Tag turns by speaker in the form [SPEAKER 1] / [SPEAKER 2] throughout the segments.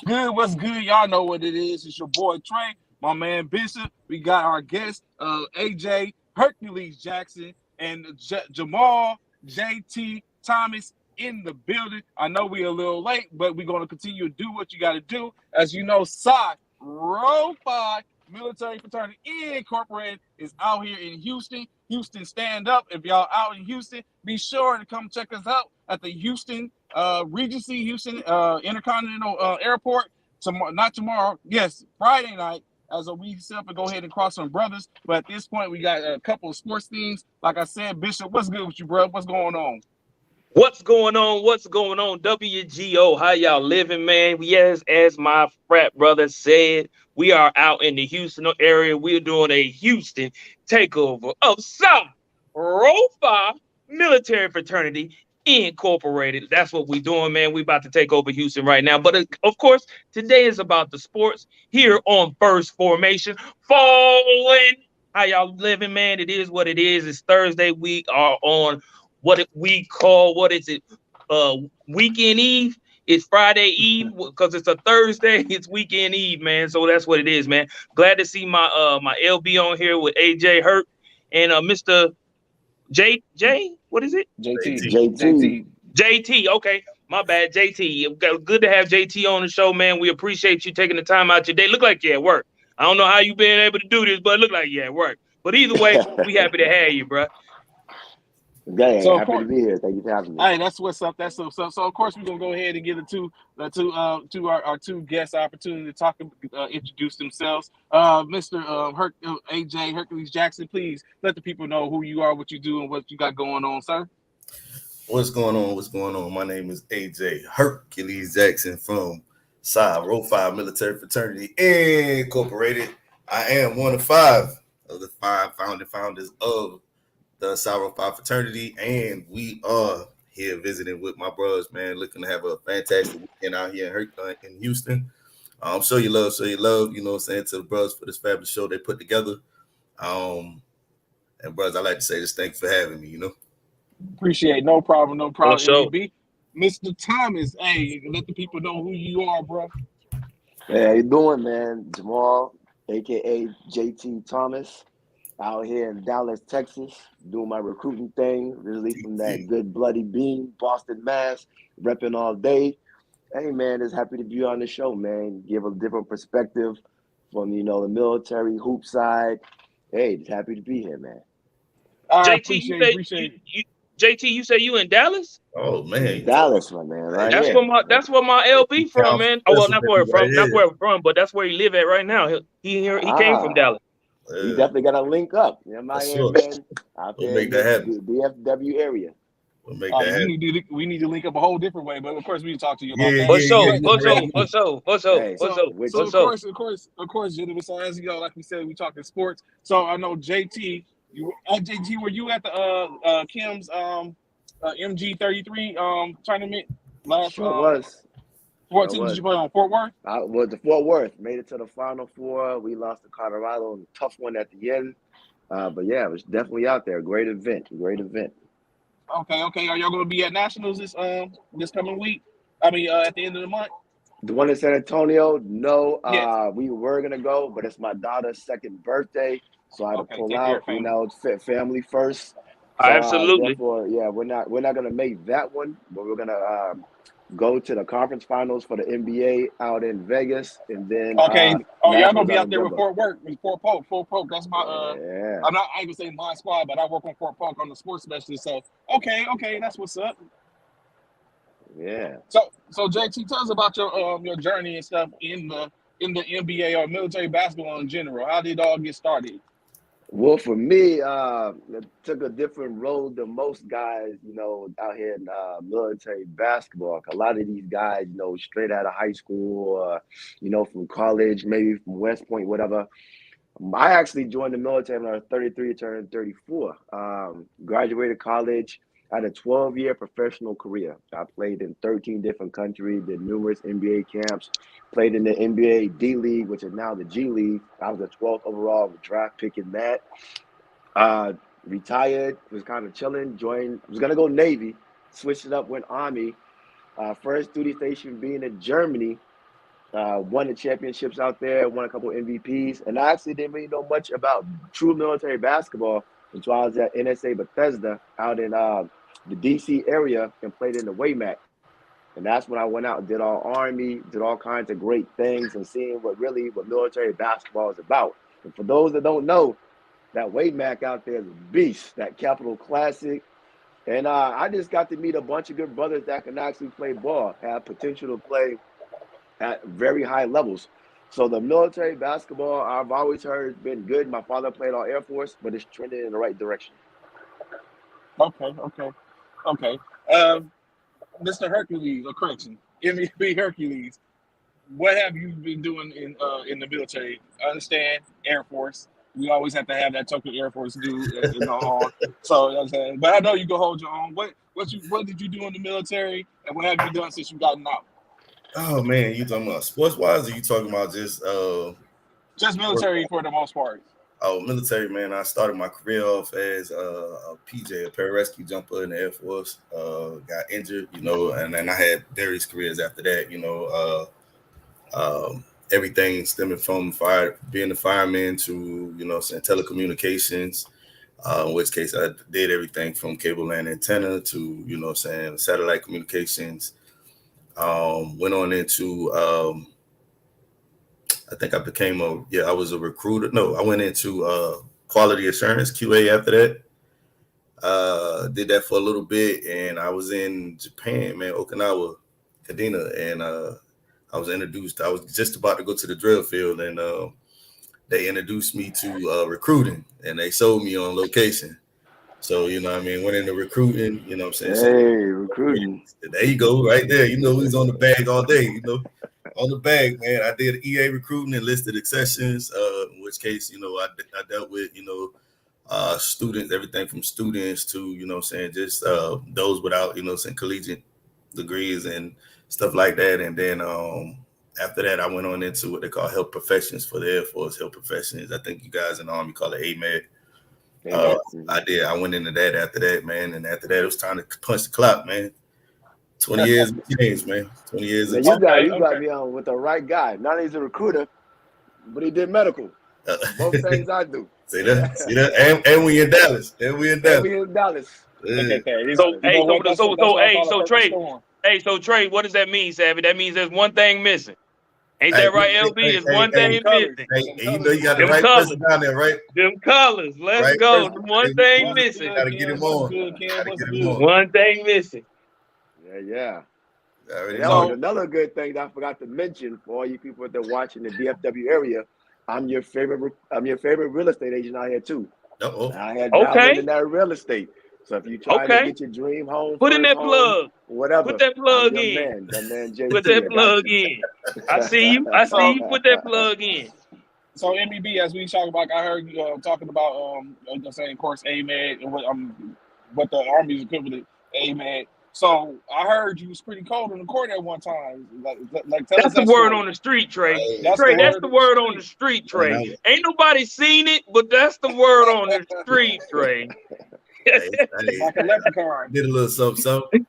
[SPEAKER 1] Good, what's good? Y'all know what it is. It's your boy Trey, my man Bishop. We got our guest, AJ Hercules Jackson, and Jamal JT Thomas in the building. I know we're a little late, but we're going to continue to do what you got to do. As you know, Row 5 Military Fraternity Incorporated is out here in Houston. Houston, stand up. If y'all out in Houston, be sure to come check us out at the Houston Regency Houston Intercontinental Airport tomorrow, not tomorrow, yes, Friday night, as a we set up and go ahead and cross some brothers. But at this point, we got a couple of sports things. Like I said, Bishop, what's good with you, bro? What's going on?
[SPEAKER 2] What's going on? What's going on? WGO, how y'all living, man? Yes, as my frat brother said, we are out in the Houston area. We're doing a Houston takeover of South Rofa Military Fraternity Incorporated. That's what we're doing, man. We about to take over Houston right now. But of course, today is about the sports here on First Formation. Falling. How y'all living, man? It is what it is. It's Thursday. We are on we call what is it? Uh, Weekend Eve. It's Friday Eve because it's a Thursday. It's Weekend Eve, man. So that's what it is, man. Glad to see my LB on here with AJ Hurt and Mr. J. What is it?
[SPEAKER 1] JT,
[SPEAKER 3] JT.
[SPEAKER 1] JT.
[SPEAKER 2] JT. Okay, my bad, JT. Good to have JT on the show, man. We appreciate you taking the time out your day. Look like you at work. I don't know how you been able to do this, but it look like you at work. But either way, we happy to have you, bro.
[SPEAKER 3] Gang,
[SPEAKER 1] So of
[SPEAKER 3] happy to
[SPEAKER 1] course,
[SPEAKER 3] be here. Thank you for having me.
[SPEAKER 1] hey, that's what's up. That's so. Of course, we're gonna go ahead and give it to our two guests opportunity to talk, introduce themselves. Mr. AJ Hercules Jackson, please let the people know who you are, what you do, and what you got going on, sir.
[SPEAKER 4] What's going on? What's going on? My name is AJ Hercules Jackson from Psi Row 5 Military Fraternity Incorporated. I am one of five of the five founding founders of the Psi Row 5 fraternity, and we are here visiting with my bros, man, looking to have a fantastic weekend out here in Houston. Show you love, you know what I'm saying, to the brothers for this fabulous show they put together. Um, and brothers, I like to say just thanks for having me, you know.
[SPEAKER 1] Appreciate it. No problem, no
[SPEAKER 2] For
[SPEAKER 1] problem.
[SPEAKER 2] sure.
[SPEAKER 1] MEB, Mr. Thomas, hey, let the people know who you are, bro.
[SPEAKER 3] Hey, how you doing, man? Jamal, aka JT Thomas, out here in Dallas, Texas, doing my recruiting thing, originally from that good bloody bean, Boston, Mass, repping all day. Hey, man, just happy to be on the show, man. Give a different perspective from the military hoop side. Hey, just happy to be here, man.
[SPEAKER 1] I
[SPEAKER 2] JT, you
[SPEAKER 1] appreciate,
[SPEAKER 2] say
[SPEAKER 1] appreciate.
[SPEAKER 2] you JT, you say you in Dallas?
[SPEAKER 4] Oh man, you talking
[SPEAKER 3] Dallas, my man,
[SPEAKER 4] about
[SPEAKER 3] right
[SPEAKER 2] That's
[SPEAKER 3] here.
[SPEAKER 2] where my LB from,
[SPEAKER 4] Count
[SPEAKER 2] man. Oh well, not where
[SPEAKER 4] specimen right
[SPEAKER 2] from, not
[SPEAKER 4] here.
[SPEAKER 2] where from, but that's where he live at right now. He came from
[SPEAKER 3] Ah,
[SPEAKER 2] Dallas.
[SPEAKER 3] we definitely got to link up. I'm out
[SPEAKER 4] That's
[SPEAKER 3] here,
[SPEAKER 4] sure.
[SPEAKER 3] man, out
[SPEAKER 4] We'll
[SPEAKER 3] here in
[SPEAKER 4] make that happen.
[SPEAKER 3] the DFW area.
[SPEAKER 4] We'll make that
[SPEAKER 1] We
[SPEAKER 4] happen.
[SPEAKER 1] need to link up a whole different way, but of course we can talk to you about
[SPEAKER 4] Yeah,
[SPEAKER 1] that.
[SPEAKER 2] For
[SPEAKER 4] yeah, yeah,
[SPEAKER 2] sure,
[SPEAKER 1] But
[SPEAKER 4] yeah.
[SPEAKER 2] for
[SPEAKER 4] Right
[SPEAKER 2] sure,
[SPEAKER 4] here.
[SPEAKER 2] for sure, for sure,
[SPEAKER 3] Hey,
[SPEAKER 2] for
[SPEAKER 1] so
[SPEAKER 2] sure,
[SPEAKER 3] which
[SPEAKER 1] so
[SPEAKER 2] for
[SPEAKER 1] of
[SPEAKER 2] sure.
[SPEAKER 1] course, gentlemen. So as you know, like we said, we talking sports. So I know JT, JT, were you at the Kim's MG33 tournament last
[SPEAKER 3] sure was. Sure
[SPEAKER 1] 14? Did
[SPEAKER 3] was.
[SPEAKER 1] you play on Fort Worth?
[SPEAKER 3] I was the Fort Worth. Made it to the Final Four. We lost to Colorado in a tough one at the end. But yeah, it was definitely out there. Great event. Great event.
[SPEAKER 1] Okay, okay. Are y'all gonna be at nationals this coming week? I mean, at the end of the month.
[SPEAKER 3] The one in San Antonio, no,
[SPEAKER 1] Yes.
[SPEAKER 3] we were gonna go, but it's my daughter's second birthday, so I had to
[SPEAKER 1] Okay.
[SPEAKER 3] pull
[SPEAKER 1] Take care
[SPEAKER 3] out.
[SPEAKER 1] of family.
[SPEAKER 3] It's family first. So
[SPEAKER 2] Absolutely.
[SPEAKER 3] therefore, yeah, we're not gonna make that one, but we're gonna go to the conference finals for the NBA out in Vegas, and then
[SPEAKER 1] Okay. Oh, y'all gonna
[SPEAKER 3] nationals
[SPEAKER 1] be
[SPEAKER 3] out
[SPEAKER 1] out
[SPEAKER 3] in
[SPEAKER 1] there with
[SPEAKER 3] Denver.
[SPEAKER 1] Fort Worth, with Fort Polk. Fort Polk. That's my
[SPEAKER 3] Yeah,
[SPEAKER 1] I'm not. I ain't gonna say my squad, but I work on Fort Polk on the sports specialist. So okay, okay, that's what's up.
[SPEAKER 3] yeah.
[SPEAKER 1] So JT, tell us about your journey and stuff in the NBA or military basketball in general. How did it all get started?
[SPEAKER 3] Well, for me, it took a different road than most guys, out here in military basketball. A lot of these guys, straight out of high school, from college, maybe from West Point, whatever. I actually joined the military when I was 33, turned 34. Graduated college. I had a 12-year professional career. I played in 13 different countries, did numerous NBA camps, played in the NBA D League, which is now the G League. I was the 12th overall draft pick in that. Uh, Retired, was kind of chilling, was going to go Navy, switched it up, went Army. First duty station being in Germany, won the championships out there, won a couple MVPs, and I actually didn't really know much about true military basketball until I was at NSA Bethesda out in the DC area and played in the WAMAC. And that's when I went out and did all Army, did all kinds of great things and seeing what military basketball is about. And for those that don't know, that WAMAC out there is a beast, that Capital Classic. And I just got to meet a bunch of good brothers that can actually play ball, have potential to play at very high levels. So the military basketball, I've always heard, has been good. My father played all Air Force, but it's trending in the right direction.
[SPEAKER 1] Okay. Mr. Hercules, or correction, MEB Hercules, what have you been doing in the military? I understand Air Force. We always have to have that token Air Force dude in our arm. So you know what I'm saying, but I know you can hold your own. What did you do in the military, and what have you done since you gotten out?
[SPEAKER 4] Oh man, you talking about sports wise, or you talking about just
[SPEAKER 1] military for the most part?
[SPEAKER 4] Oh, military, man. I started my career off as a PJ, a pararescue jumper in the Air Force. Got injured, and then I had various careers after that, everything stemming from being a fireman to, telecommunications, in which case I did everything from cable land antenna to, satellite communications. Went on into, I think I became I was a recruiter. No, I went into quality assurance, QA after that. Did that for a little bit, and I was in Japan, man, Okinawa, Kadena, and I was introduced. I was just about to go to the drill field, and they introduced me to recruiting, and they sold me on location. So, went into recruiting, what I'm saying?
[SPEAKER 3] Hey, recruiting.
[SPEAKER 4] There you go, right there. Who's on the bag all day, On the bag, man. I did EA recruiting, enlisted accessions, in which case, I dealt with, students, everything from students to, just those without, collegiate degrees and stuff like that. And then after that, I went on into what they call health professions for the Air Force, health professions. I think you guys in the Army call it AMED. I went into that after that, man. And after that, it was time to punch the clock, man. 20 years of change, man. 20 years of
[SPEAKER 3] change. You got me on with the right guy. Not only he's a recruiter, but he did medical. Both things I do.
[SPEAKER 4] See that? And we in Dallas.
[SPEAKER 3] Yeah.
[SPEAKER 2] So Trey, what does that mean, Savvy? That means there's one thing missing. Ain't that right, LB? It's one thing missing.
[SPEAKER 4] You got the right person down there, right?
[SPEAKER 2] Them colors. Let's go. One thing missing.
[SPEAKER 4] Gotta get him on.
[SPEAKER 2] One thing missing.
[SPEAKER 3] Yeah. Another good thing that I forgot to mention for all you people that are watching the DFW area, I'm your favorite real estate agent out here too. I had dabbled in that real estate. So if you try to get your dream home,
[SPEAKER 2] put in that plug.
[SPEAKER 3] Whatever.
[SPEAKER 2] Put that plug in. Put that plug in. I see you. Put that plug in.
[SPEAKER 1] So MEB, as we talk about, I heard you talking about saying, of course, AMED and what the Army's equivalent AMED. So I heard you was pretty cold on the court at one time.
[SPEAKER 2] That's the word on the street, Trey. That's the word on the street, Trey. Ain't nobody seen it, but that's the word on the street, Trey.
[SPEAKER 1] Like a leprechaun.
[SPEAKER 4] Did a little something.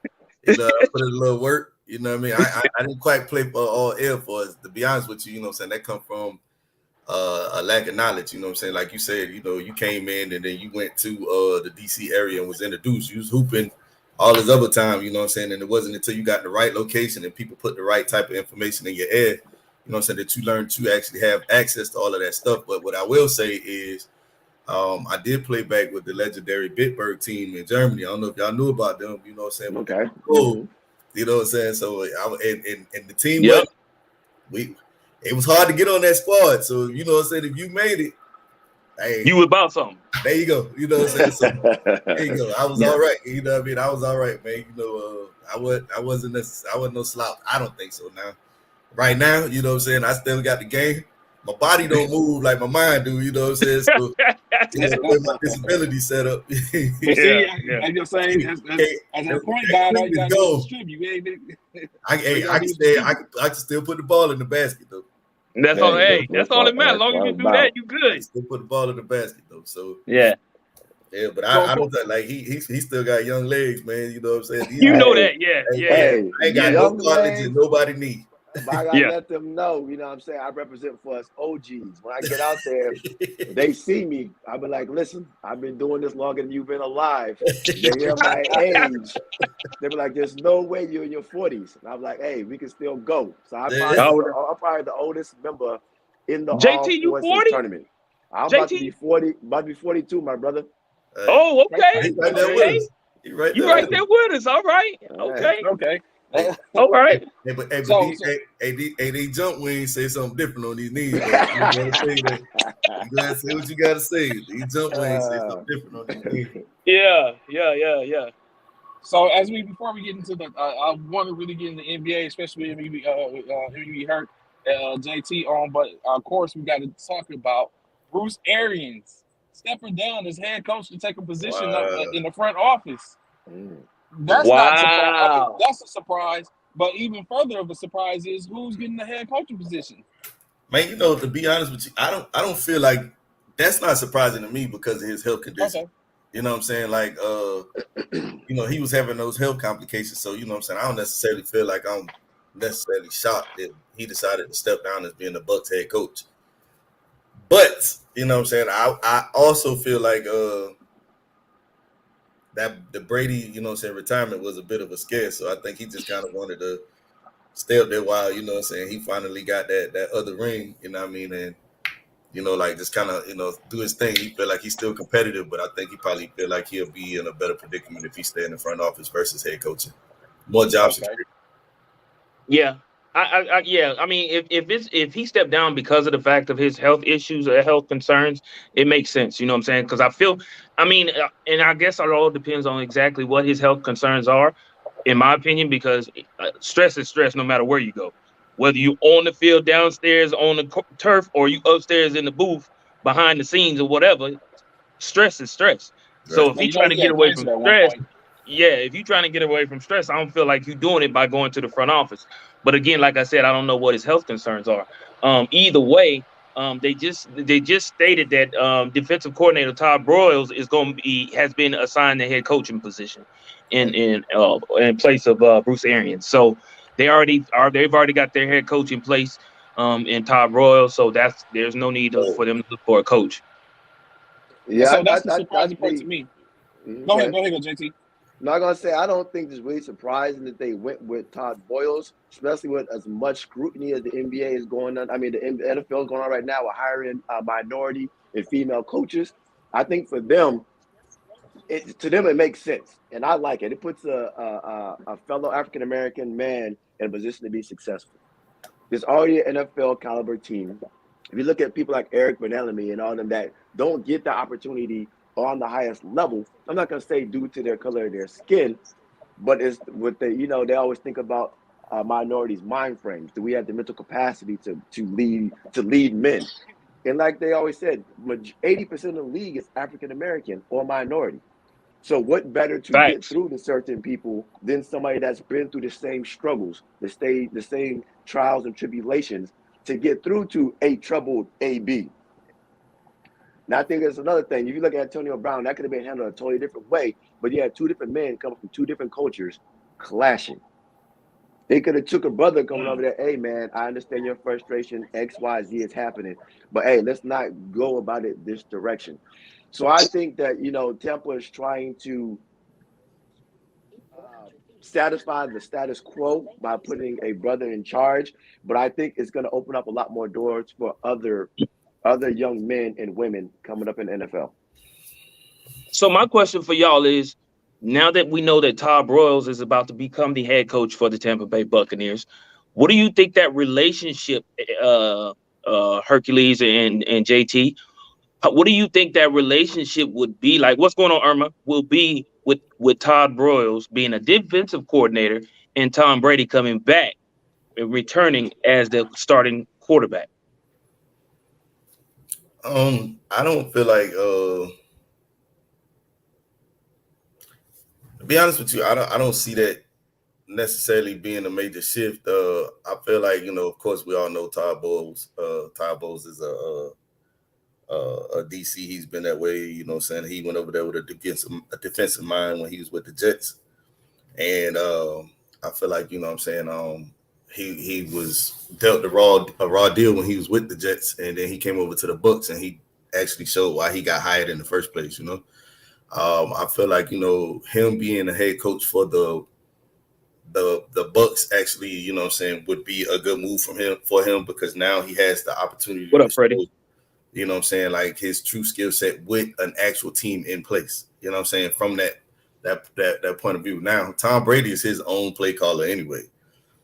[SPEAKER 4] Put in a little work. You know what I mean? I didn't quite play for all Air Force. To be honest with you, that come from a lack of knowledge. You know what I'm saying? Like you said, you came in and then you went to the DC area and was introduced. You was hooping all this other time, you know what I'm saying? And it wasn't until you got in the right location and people put the right type of information in your head, you know what I'm saying, that you learn to actually have access to all of that stuff. But what I will say is I did play back with the legendary Bitburg team in Germany. I don't know if y'all knew about them, you know what I'm saying?
[SPEAKER 3] Okay.
[SPEAKER 4] Cool. You know what I'm saying? So and the team, it was hard to get on that squad. So, you know what I'm saying? If you made it, hey,
[SPEAKER 2] you about something.
[SPEAKER 4] There you go. You know what I'm saying? So, there you go. I was all right. You know what I mean? I was all right, man. I wasn't no slouch. I don't think so now. Right now, you know what I'm saying? I still got the game. My body don't move like my mind do, you know what I'm saying? So the way my disability set up.
[SPEAKER 1] And you're saying as a point guard, you got to distribute.
[SPEAKER 4] I can still put the ball in the basket though.
[SPEAKER 2] That's all. Hey, that's all that matters. As long as you do that, you good.
[SPEAKER 4] I still put the ball in the basket though. So
[SPEAKER 2] yeah,
[SPEAKER 4] but I don't think like he still got young legs, man. You know what I'm saying?
[SPEAKER 2] You know that,
[SPEAKER 4] I ain't got no college and nobody need.
[SPEAKER 3] But I gotta
[SPEAKER 2] Yeah.
[SPEAKER 3] let them know, you know what I'm saying? I represent for us OGs. When I get out there, if they see me, I'll be like, listen, I've been doing this longer than you've been alive. They hear my age. They be like, there's no way you're in your 40s. And I'm like, hey, we can still go. So I'm
[SPEAKER 4] Yeah.
[SPEAKER 3] probably the oldest member in the all
[SPEAKER 2] JT, you
[SPEAKER 3] forces
[SPEAKER 2] 40?
[SPEAKER 3] tournament. I'm about to
[SPEAKER 2] JT?
[SPEAKER 3] be 40, about to be 42, my brother.
[SPEAKER 2] Oh,
[SPEAKER 4] He
[SPEAKER 2] okay.
[SPEAKER 4] right there with
[SPEAKER 2] Okay.
[SPEAKER 4] us. He right
[SPEAKER 2] You
[SPEAKER 4] there
[SPEAKER 2] right
[SPEAKER 4] with
[SPEAKER 2] there
[SPEAKER 4] us.
[SPEAKER 2] with us. All right.
[SPEAKER 3] Hey.
[SPEAKER 2] Okay.
[SPEAKER 1] Okay.
[SPEAKER 4] Hey,
[SPEAKER 2] All right.
[SPEAKER 4] but
[SPEAKER 1] So,
[SPEAKER 4] these jump wings say something different on these knees though. You gotta say that. You gotta say what you gotta say. These jump wings say something different on these knees.
[SPEAKER 2] Yeah.
[SPEAKER 1] so as we before we get into the, I want to really get into the NBA, especially if we hurt JT on, but of course we got to talk about Bruce Arians stepping down as head coach to take a position
[SPEAKER 4] Wow.
[SPEAKER 1] in the front office.
[SPEAKER 3] Mm.
[SPEAKER 1] That's not surprise. I mean,
[SPEAKER 2] Wow.
[SPEAKER 1] that's a surprise. But even further of a surprise is who's getting the head coaching position.
[SPEAKER 4] Man, to be honest with you, I don't feel like that's not surprising to me because of his health condition.
[SPEAKER 1] Okay.
[SPEAKER 4] You know what I'm saying? Like he was having those health complications. So, you know what I'm saying? I don't necessarily feel like I'm necessarily shocked that he decided to step down as being the Bucks head coach. But, you know what I'm saying? I also feel like that the Brady, you know what I'm saying, retirement was a bit of a scare. So I think he just kind of wanted to stay up there while, you know what I'm saying, he finally got that other ring, you know what I mean? And, like just kind of, do his thing. He feel like he's still competitive, but I think he probably feel like he'll be in a better predicament if he stay in the front office versus head coaching. More job
[SPEAKER 1] Okay.
[SPEAKER 4] security.
[SPEAKER 2] Yeah. Yeah. I mean, if he stepped down because of the fact of his health issues or health concerns, it makes sense. You know what I'm saying? Because and I guess it all depends on exactly what his health concerns are, in my opinion. Because stress is stress, no matter where you go, whether you on the field, downstairs on the turf, or you upstairs in the booth behind the scenes or whatever. Stress is stress. So
[SPEAKER 4] Right.
[SPEAKER 2] if
[SPEAKER 1] Well,
[SPEAKER 2] he's
[SPEAKER 1] you know,
[SPEAKER 2] trying to
[SPEAKER 1] he
[SPEAKER 2] get
[SPEAKER 1] had
[SPEAKER 2] away
[SPEAKER 1] cancer
[SPEAKER 2] from
[SPEAKER 1] at one
[SPEAKER 2] stress,
[SPEAKER 1] point.
[SPEAKER 2] yeah, if you're trying to get away from stress, I don't feel like you're doing it by going to the front office. But again, like I said, I don't know what his health concerns are. Either way, they just stated that defensive coordinator Todd Broyles has been assigned the head coaching position in place of Bruce Arians. So they've already got their head coach in place in Todd Broyles. So there's no need
[SPEAKER 4] So
[SPEAKER 2] for them to look for a coach.
[SPEAKER 1] And
[SPEAKER 3] Yeah,
[SPEAKER 1] so that's the
[SPEAKER 3] I
[SPEAKER 1] surprising part to
[SPEAKER 3] think.
[SPEAKER 1] me. Go ahead,
[SPEAKER 3] Okay.
[SPEAKER 1] go ahead, go JT.
[SPEAKER 3] Not gonna say I don't think it's really surprising that they went with Todd Boyles, especially with as much scrutiny as the NBA is going on. I mean, the NFL is going on right now with hiring minority and female coaches. I think for them, to them it makes sense, and I like it. It puts a fellow African American man in a position to be successful. There's already an NFL caliber team. If you look at people like Eric Benelamy and all them that don't get the opportunity on the highest level, I'm not gonna say due to their color of their skin, but it's what they always think about minorities' mind frames. Do we have the mental capacity to lead men? And like they always said, 80% of the league is African American or minority. So what better to get
[SPEAKER 2] Facts.
[SPEAKER 3] through to certain people than somebody that's been through the same struggles, the same trials and tribulations to get through to a troubled AB. Now I think there's another thing. If you look at Antonio Brown, that could have been handled a totally different way, but you had two different men coming from two different cultures clashing. They could have took a brother coming over there. Hey man, I understand your frustration. X, Y, Z is happening, but hey, let's not go about it this direction. So I think that Tampa is trying to uh, satisfy the status quo by putting a brother in charge, but I think it's going to open up a lot more doors for other young men and women coming up in the NFL.
[SPEAKER 2] So my question for y'all is, now that we know that Todd Broyles is about to become the head coach for the Tampa Bay Buccaneers, what do you think that relationship, Hercules and JT, what do you think that relationship would be like? What's going on, Irma? Will be with Todd Broyles being a defensive coordinator and Tom Brady coming back and returning as the starting quarterback.
[SPEAKER 4] I don't feel like to be honest with you, I don't see that necessarily being a major shift. I feel like, of course we all know Todd Bowles. Todd Bowles is a DC. He's been that way, saying he went over there with a defensive mind when he was with the Jets. And I feel like, he was dealt a raw deal when he was with the Jets, and then he came over to the Bucks, and he actually showed why he got hired in the first place. I feel like him being a head coach for the Bucks actually, would be a good move for him because now he has the opportunity
[SPEAKER 2] What
[SPEAKER 4] to
[SPEAKER 2] up, Freddie?
[SPEAKER 4] show, like his true skill set with an actual team in place. From that point of view. Now, Tom Brady is his own play caller anyway.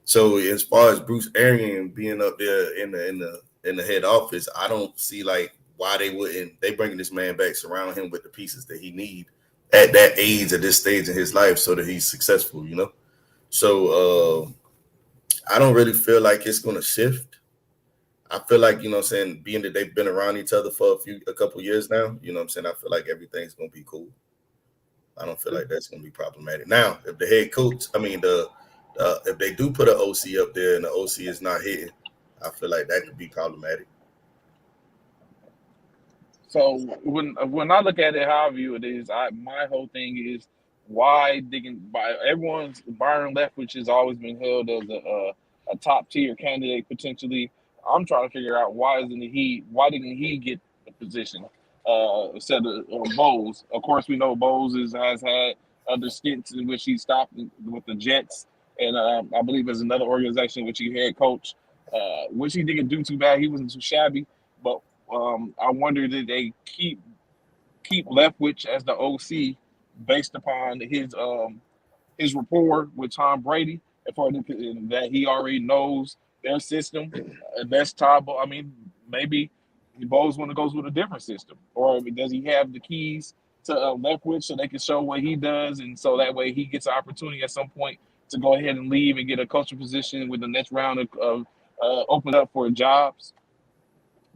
[SPEAKER 4] So as far as Bruce Arians being up there in the head office, I don't see like why they bringing this man back, surround him with the pieces that he need at that age, at this stage in his life, so that he's successful. So I don't really feel like it's going to shift. I feel like, being that they've been around each other for a couple years now, I feel like everything's going to be cool. I don't feel like that's going to be problematic. Now, if the head coach, if they do put an OC up there and the OC is not hitting, I feel like that could be problematic.
[SPEAKER 1] So when I look at it, how I view it is, my whole thing is why digging by everyone's Byron Leftwich has always been held as a top tier candidate potentially. I'm trying to figure out why didn't he get the position instead of Bowles? Of course, we know Bowles has had other stints in which he stopped with the Jets, and I believe there's another organization which he head coach, which he didn't do too bad. He wasn't too shabby, but I wonder did they keep Leftwich as the OC based upon his rapport with Tom Brady, and that he already knows their system. That's Todd. I mean, maybe Bowles want to goes with a different system, or does he have the keys to Leftwich so they can show what he does, and so that way he gets an opportunity at some point to go ahead and leave and get a coaching position with the next round of open up for jobs.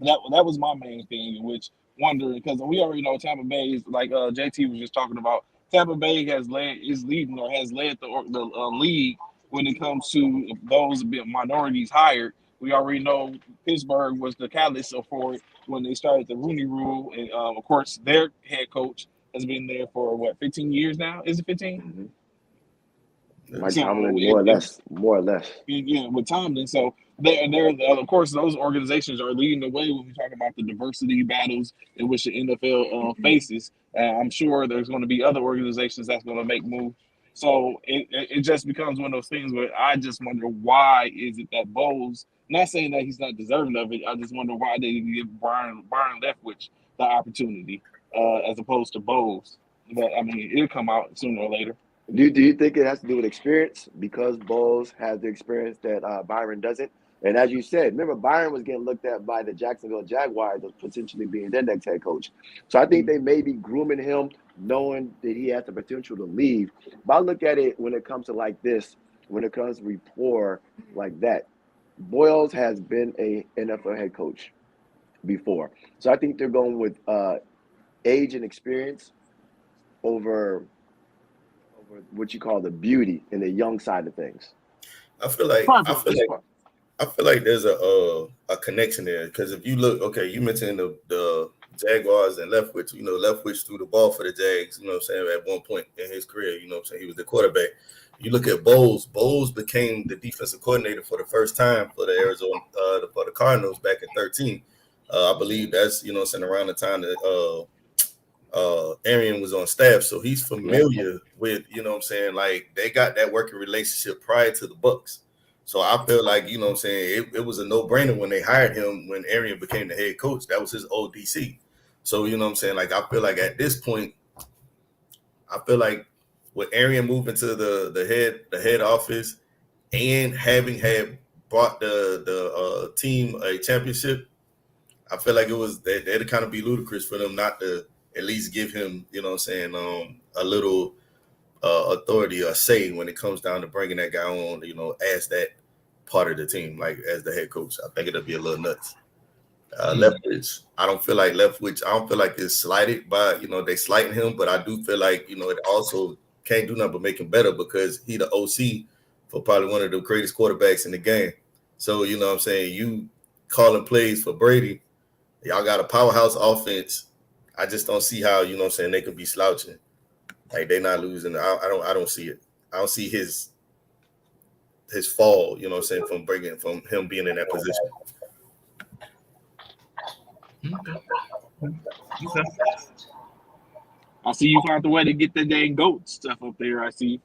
[SPEAKER 1] That was my main thing, in which wondering because we already know Tampa Bay is like JT was just talking about. Tampa Bay has leading or has led the league when it comes to those minorities hired. We already know Pittsburgh was the catalyst for it when they started the Rooney Rule, and of course their head coach has been there for 15 years now. Is it 15?
[SPEAKER 3] Mm-hmm. Mike
[SPEAKER 1] So
[SPEAKER 3] Tomlin, more or less.
[SPEAKER 1] Yeah, with Tomlin. So they're of course those organizations are leading the way when we talk about the diversity battles in which the NFL faces. I'm sure there's going to be other organizations that's going to make moves. So it just becomes one of those things where I just wonder why is it that Bowles, not saying that he's not deserving of it, I just wonder why they didn't give Byron Leftwich the opportunity as opposed to Bowles. But I mean, it'll come out sooner or later.
[SPEAKER 3] Do you think it has to do with experience because Bowles has the experience that Byron doesn't? And as you said, remember Byron was getting looked at by the Jacksonville Jaguars as potentially being their next head coach. So I think they may be grooming him, knowing that he has the potential to leave. But I look at it when it comes to like this, when it comes to rapport like that. Boyles has been a NFL head coach before, so I think they're going with age and experience over what you call the beauty and the young side of things.
[SPEAKER 4] I feel like there's a connection there because if you look, okay, you mentioned the Jaguars and Leftwich. Leftwich threw the ball for the Jags. At one point in his career, he was the quarterback. You look at Bowles. Bowles became the defensive coordinator for the first time for the Cardinals back in 2013. I believe that's around the time that Arian was on staff, so he's familiar with like they got that working relationship prior to the Bucks. So I feel like it was a no-brainer when they hired him when Arian became the head coach. That was his old DC. So like I feel like at this point, I feel like with Arian moving to the head office and having had brought the team a championship, I feel like that'd kind of be ludicrous for them not to at least give him, a little authority or say when it comes down to bringing that guy on, as that part of the team, like as the head coach. I think it'll be a little nuts. Leftwich, I don't feel like it's slighted by, they slighting him, but I do feel like, it also can't do nothing but make him better because he the OC for probably one of the greatest quarterbacks in the game. So, you calling plays for Brady, y'all got a powerhouse offense. I just don't see how, they could be slouching. Like they're not losing. I don't see it. I don't see his his fall. You know what I'm saying, from him being in that position.
[SPEAKER 2] Okay.
[SPEAKER 1] I see you found a way to get the dang goat stuff up there. I see.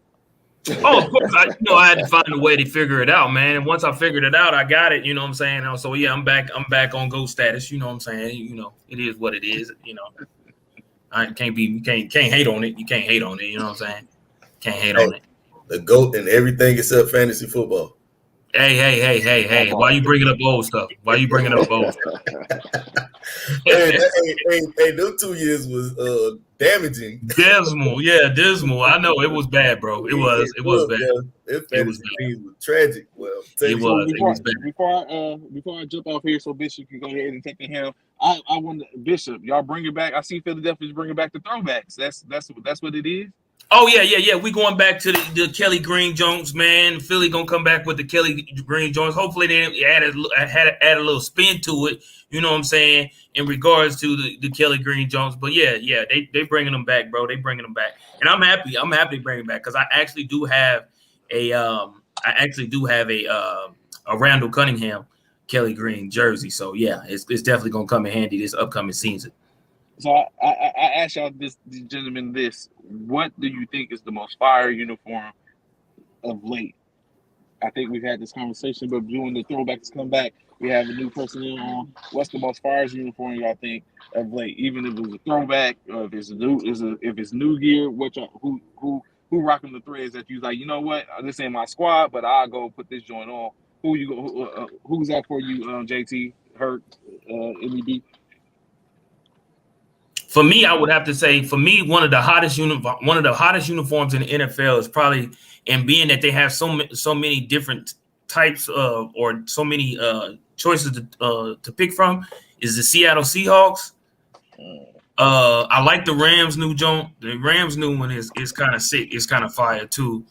[SPEAKER 2] Oh, of course. I had to find a way to figure it out, man. And once I figured it out, I got it. You know what I'm saying? So yeah, I'm back on GOAT status. You know what I'm saying? You know, it is what it is. You know, I can't hate on it. You can't hate on it. You know what I'm saying? Can't hate on it.
[SPEAKER 4] The GOAT and everything except fantasy football.
[SPEAKER 2] Hey. Why you bringing up old stuff?
[SPEAKER 4] Hey, those 2 years was damaging.
[SPEAKER 2] Dismal. I know it was bad, bro. It was bad.
[SPEAKER 4] It was tragic. Well,
[SPEAKER 1] before I jump off here, so Bishop can go ahead and take the helm. I wonder, Bishop, y'all bring it back. I see Philadelphia's bringing back the throwbacks. That's what it is.
[SPEAKER 2] Oh yeah. We going back to the Kelly Green Jones, man. Philly gonna come back with the Kelly Green Jones. Hopefully they add a little spin to it. You know what I'm saying, in regards to the Kelly Green Jones. But yeah, they bringing them back, bro. They bringing them back, and I'm happy. I'm happy to bring them back because I actually do have a Randall Cunningham Kelly Green jersey. So yeah, it's definitely gonna come in handy this upcoming season.
[SPEAKER 1] So I asked y'all this gentleman this. What do you think is the most fire uniform of late? I think we've had this conversation, but when the throwbacks come back, we have a new personnel on. What's the most fire uniform y'all think of late? Even if it was a throwback, or if it's new gear, who rocking the threads that you like? You know what? This ain't my squad, but I'll go put this joint on. Who's that for you, JT? Hurt, MEB?
[SPEAKER 2] For me, I would have to say, one of the hottest uniforms in the NFL is probably, and being that they have so many different types of, or so many choices to pick from, is the Seattle Seahawks. I like the Rams new joint. The Rams new one is kind of sick. It's kind of fire too.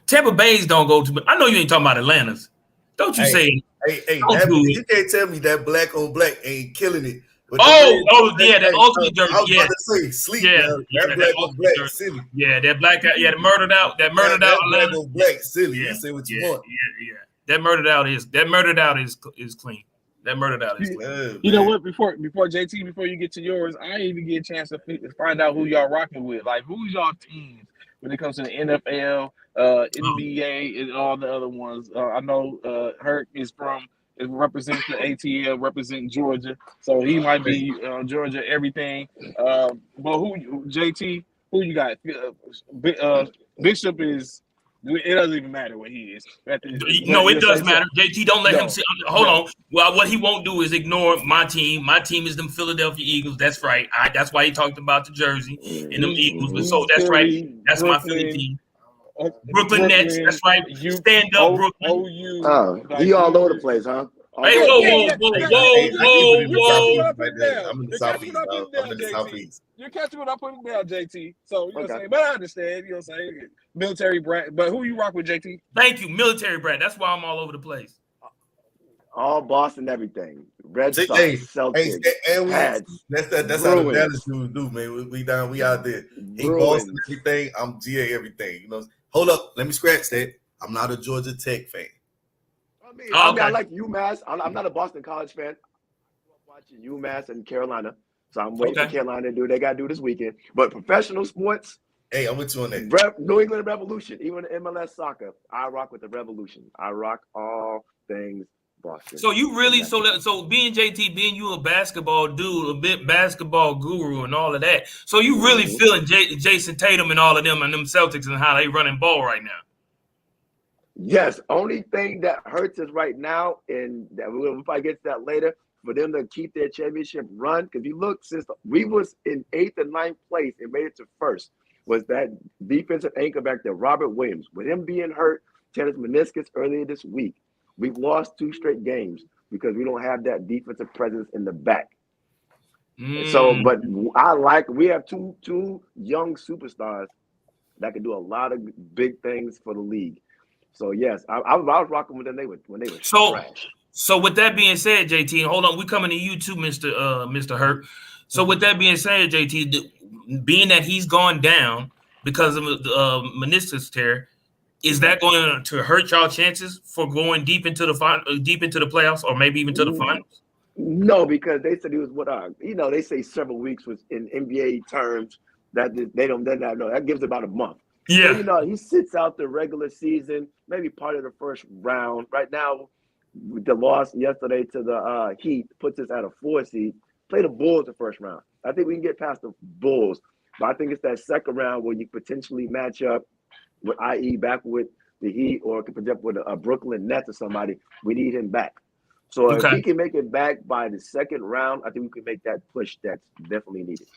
[SPEAKER 2] Tampa Bay's don't go to. I know you ain't talking about Atlanta's. Don't you say?
[SPEAKER 4] You can't tell me that black on black ain't killing it.
[SPEAKER 2] The ultimate jersey.
[SPEAKER 4] I was about to say, sleep.
[SPEAKER 2] Yeah,
[SPEAKER 4] that black on black silly.
[SPEAKER 2] Yeah, that black. Yeah, the murdered out. That
[SPEAKER 4] black on black silly. You say what you want.
[SPEAKER 2] Yeah. That murdered out is clean. That murdered out is clean.
[SPEAKER 1] You know what? Before JT, before you get to yours, I didn't even get a chance to find out who y'all rocking with. Like, who's y'all teams when it comes to the NFL, NBA, and all the other ones? I know Hurt represents the ATL, representing Georgia, so he might be Georgia everything. But JT, who you got? Bishop is. It doesn't even matter what he is.
[SPEAKER 2] No, it does matter. JT, don't let him sit. Hold on. Well, what he won't do is ignore my team. My team is them Philadelphia Eagles. That's right. That's why he talked about the jersey and them Eagles. But so that's right. That's Brooklyn, my Philly team. Brooklyn Nets. That's right. Stand up, Brooklyn.
[SPEAKER 3] He all over the place, huh?
[SPEAKER 2] Hey, whoa.
[SPEAKER 4] I'm in the Southeast.
[SPEAKER 1] You're catching what I put it down, JT. So, you know what I'm saying? But I understand, you know what I'm saying? Military brat. But who you rock with, JT?
[SPEAKER 2] Thank you, military brat. That's why I'm all over the place.
[SPEAKER 3] All Boston, everything. Red Sox, Celtics,
[SPEAKER 4] that's how the Dallas dudes do, man. We down, we out there. He Boston everything. I'm GA everything. You know. Hold up, let me scratch that. I'm not a Georgia Tech fan.
[SPEAKER 3] I like UMass. I'm not a Boston College fan. I grew up watching UMass and Carolina, so I'm waiting for Carolina to do what they got to do this weekend. But professional sports,
[SPEAKER 4] hey, I'm with you on that.
[SPEAKER 3] New England Revolution, even MLS soccer, I rock with the Revolution. I rock all things Boston.
[SPEAKER 2] So you really, so being JT, being you a basketball dude, a bit basketball guru and all of that, so you really feeling Jason Tatum and all of them and them Celtics and how they running ball right now?
[SPEAKER 3] Yes, only thing that hurts us right now, and that we'll probably get to that later, for them to keep their championship run. Because you look, since we was in 8th and 9th place and made it to first, was that defensive anchor back there, Robert Williams. With him being hurt, tennis meniscus earlier this week, we've lost 2 straight games because we don't have that defensive presence in the back. So, but we have two young superstars that can do a lot of big things for the league. So yes, I was rocking with them when they were trash.
[SPEAKER 2] So with that being said, JT, and hold on, we coming to you too, Mr. Hurt. So with that being said, JT, being that he's gone down because of meniscus tear, is that going to hurt y'all chances for going deep into the playoffs, or maybe even to the finals?
[SPEAKER 3] No, because they said he was they say several weeks was in NBA terms that they don't know. That gives about a month.
[SPEAKER 2] Yeah.
[SPEAKER 3] So, he sits out the regular season, maybe part of the first round. Right now, with the loss yesterday to the Heat puts us at a 4 seed. Play the Bulls the first round. I think we can get past the Bulls, but I think it's that second round where you potentially match up with, i.e., back with the Heat, or could project with a Brooklyn Nets or somebody. We need him back. So if he can make it back by the second round, I think we can make that push that's definitely needed.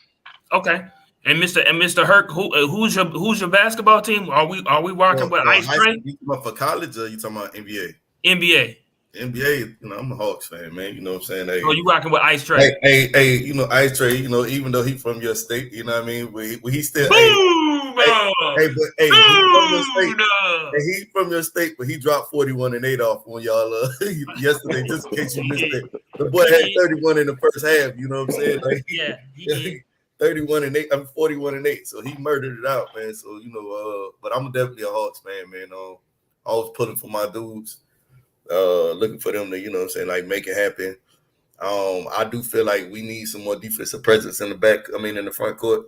[SPEAKER 2] Okay. And Mr. Herc, who's your basketball team? Are we rocking with Ice Trae?
[SPEAKER 4] You talking about for college, or you talking about NBA?
[SPEAKER 2] NBA.
[SPEAKER 4] NBA, I'm a Hawks fan, man. You know what I'm saying? Hey,
[SPEAKER 2] you rocking with Ice Trae?
[SPEAKER 4] Hey, Ice Trae, even though he's from your state, you know what I mean? But he still he's from your state, but he dropped 41-8 off on y'all yesterday, just in case you missed it. The boy had 31 in the first half, you know what I'm saying? Like,
[SPEAKER 2] yeah, he did.
[SPEAKER 4] 31-8, I'm 41-8, so he murdered it out, man. So but I'm definitely a Hawks fan, man. Always pulling for my dudes, looking for them to, you know what I'm saying, like make it happen. I do feel like we need some more defensive presence in the back. I mean, in the front court.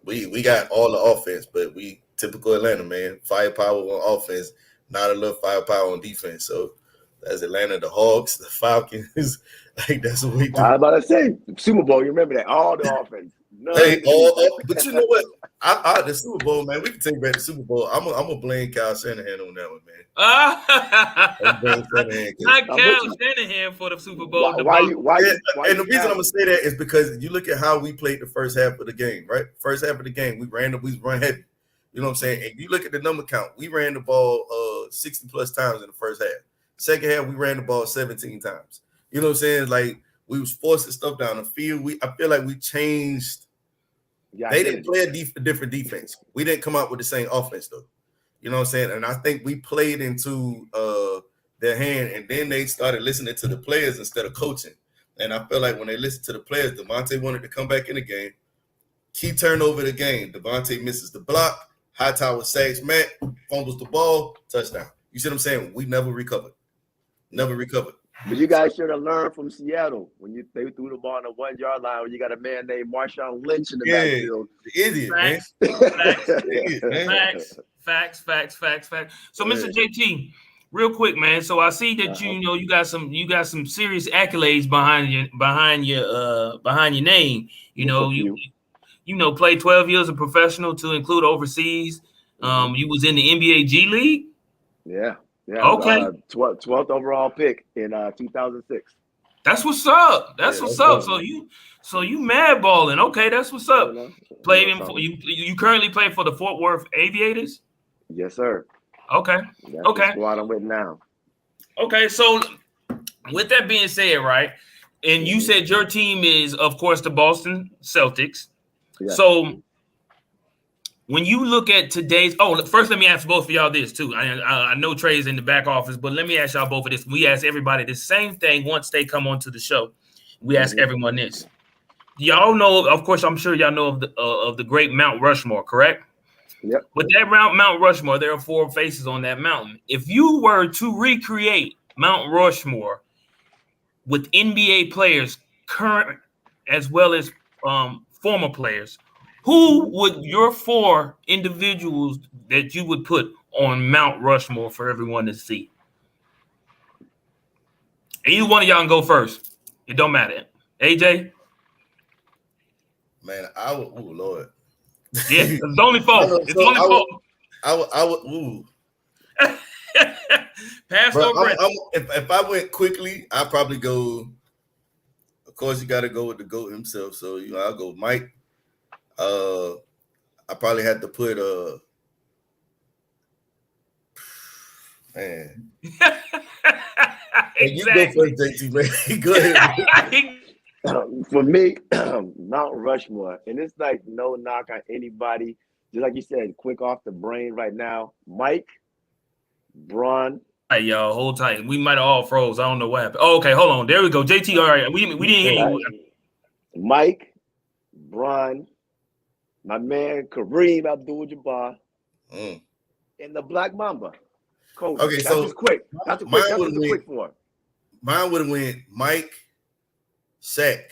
[SPEAKER 4] We got all the offense, but we typical Atlanta, man. Firepower on offense, not enough firepower on defense. So that's Atlanta, the Hawks, the Falcons. Like that's what we do.
[SPEAKER 3] I was about to say Super Bowl. You remember that? All the offense.
[SPEAKER 4] But you know what? The Super Bowl, man. We can take back the Super Bowl. I'm gonna blame Kyle Shanahan on that one, man.
[SPEAKER 2] Not Kyle Shanahan for the Super Bowl.
[SPEAKER 4] And the reason I'm gonna say that is because you look at how we played the first half of the game, right? First half of the game, we run heavy. You know what I'm saying? And you look at the number count, we ran the ball 60 plus times in the first half. Second half, we ran the ball 17 times. You know what I'm saying? Like we was forcing stuff down the field. I feel like we changed. Yeah, they didn't play a different defense. We didn't come out with the same offense though. You know what I'm saying? And I think we played into their hand, and then they started listening to the players instead of coaching. And I feel like when they listened to the players, Devontae wanted to come back in the game. Key turnover of the game. Devontae misses the block. Hightower sags Matt, fumbles the ball, touchdown. You see what I'm saying? We never recovered. Never recovered.
[SPEAKER 3] But you guys should have learned from Seattle when they threw the ball on the 1 yard line when you got a man named Marshawn Lynch in the backfield.
[SPEAKER 4] Idiot,
[SPEAKER 2] Facts. So, Mr. JT, real quick, man. So I see that you got some serious accolades behind your name. You played 12 years as a professional to include overseas. You was in the NBA G League.
[SPEAKER 3] Yeah. Yeah.
[SPEAKER 2] Okay.
[SPEAKER 3] 12th overall pick in 2006.
[SPEAKER 2] That's what's up. That's what's up. So you mad balling. Okay, that's what's up. You currently play for the Fort Worth Aviators?
[SPEAKER 3] Yes, sir.
[SPEAKER 2] Okay.
[SPEAKER 3] That's the squad I'm with now.
[SPEAKER 2] Okay, so with that being said, right, and you said your team is, of course, the Boston Celtics. Yeah. So when you look at today's, first let me ask both of y'all this too. I know Trey's in the back office, but let me ask y'all both of this. We ask everybody the same thing once they come onto the show. We ask everyone this. Y'all know, of course, I'm sure y'all know of the great Mount Rushmore, correct?
[SPEAKER 3] Yep.
[SPEAKER 2] With that Mount Rushmore, there are 4 faces on that mountain. If you were to recreate Mount Rushmore with NBA players, current as well as former players, who would your 4 individuals that you would put on Mount Rushmore for everyone to see? Either one of y'all can go first. It don't matter. AJ?
[SPEAKER 4] Man, I would. Oh Lord.
[SPEAKER 2] Yeah, it's only 4. It's only 4.
[SPEAKER 4] I would. Ooh.
[SPEAKER 2] Pass over.
[SPEAKER 4] If I went quickly, I'd probably go. Of course, you got to go with the GOAT himself. So I'll go Mike. I probably had to put man. Hey, you go first, JT, man. Go ahead.
[SPEAKER 3] For me, Mount Rushmore, and it's like no knock on anybody. Just like you said, quick off the brain right now. Mike, Bron.
[SPEAKER 2] Hey, y'all, hold tight. We might have all froze. I don't know what happened. Oh, okay, hold on. There we go. JT, all right. We didn't hear you.
[SPEAKER 3] Mike, Bron, my man Kareem Abdul-Jabbar, and the Black Mamba, Kobe.
[SPEAKER 4] Okay,
[SPEAKER 3] That's
[SPEAKER 4] so
[SPEAKER 3] just quick. That's a quick. That's just a quick four.
[SPEAKER 4] Mine would have went Mike, Shaq,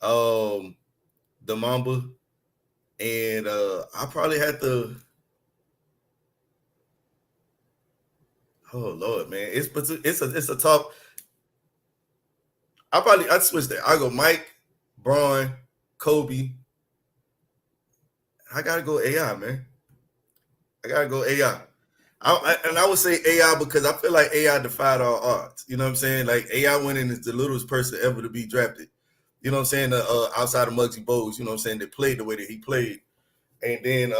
[SPEAKER 4] the Mamba, and I probably had to. Oh Lord, man, it's a top. I'd switch that. I go Mike, Braun, Kobe. I gotta go AI, man. I gotta go AI. I would say AI because I feel like AI defied all odds. You know what I'm saying? Like AI winning is the littlest person ever to be drafted. You know what I'm saying? Outside of Muggsy Bogues, you know what I'm saying? They played the way that he played. And then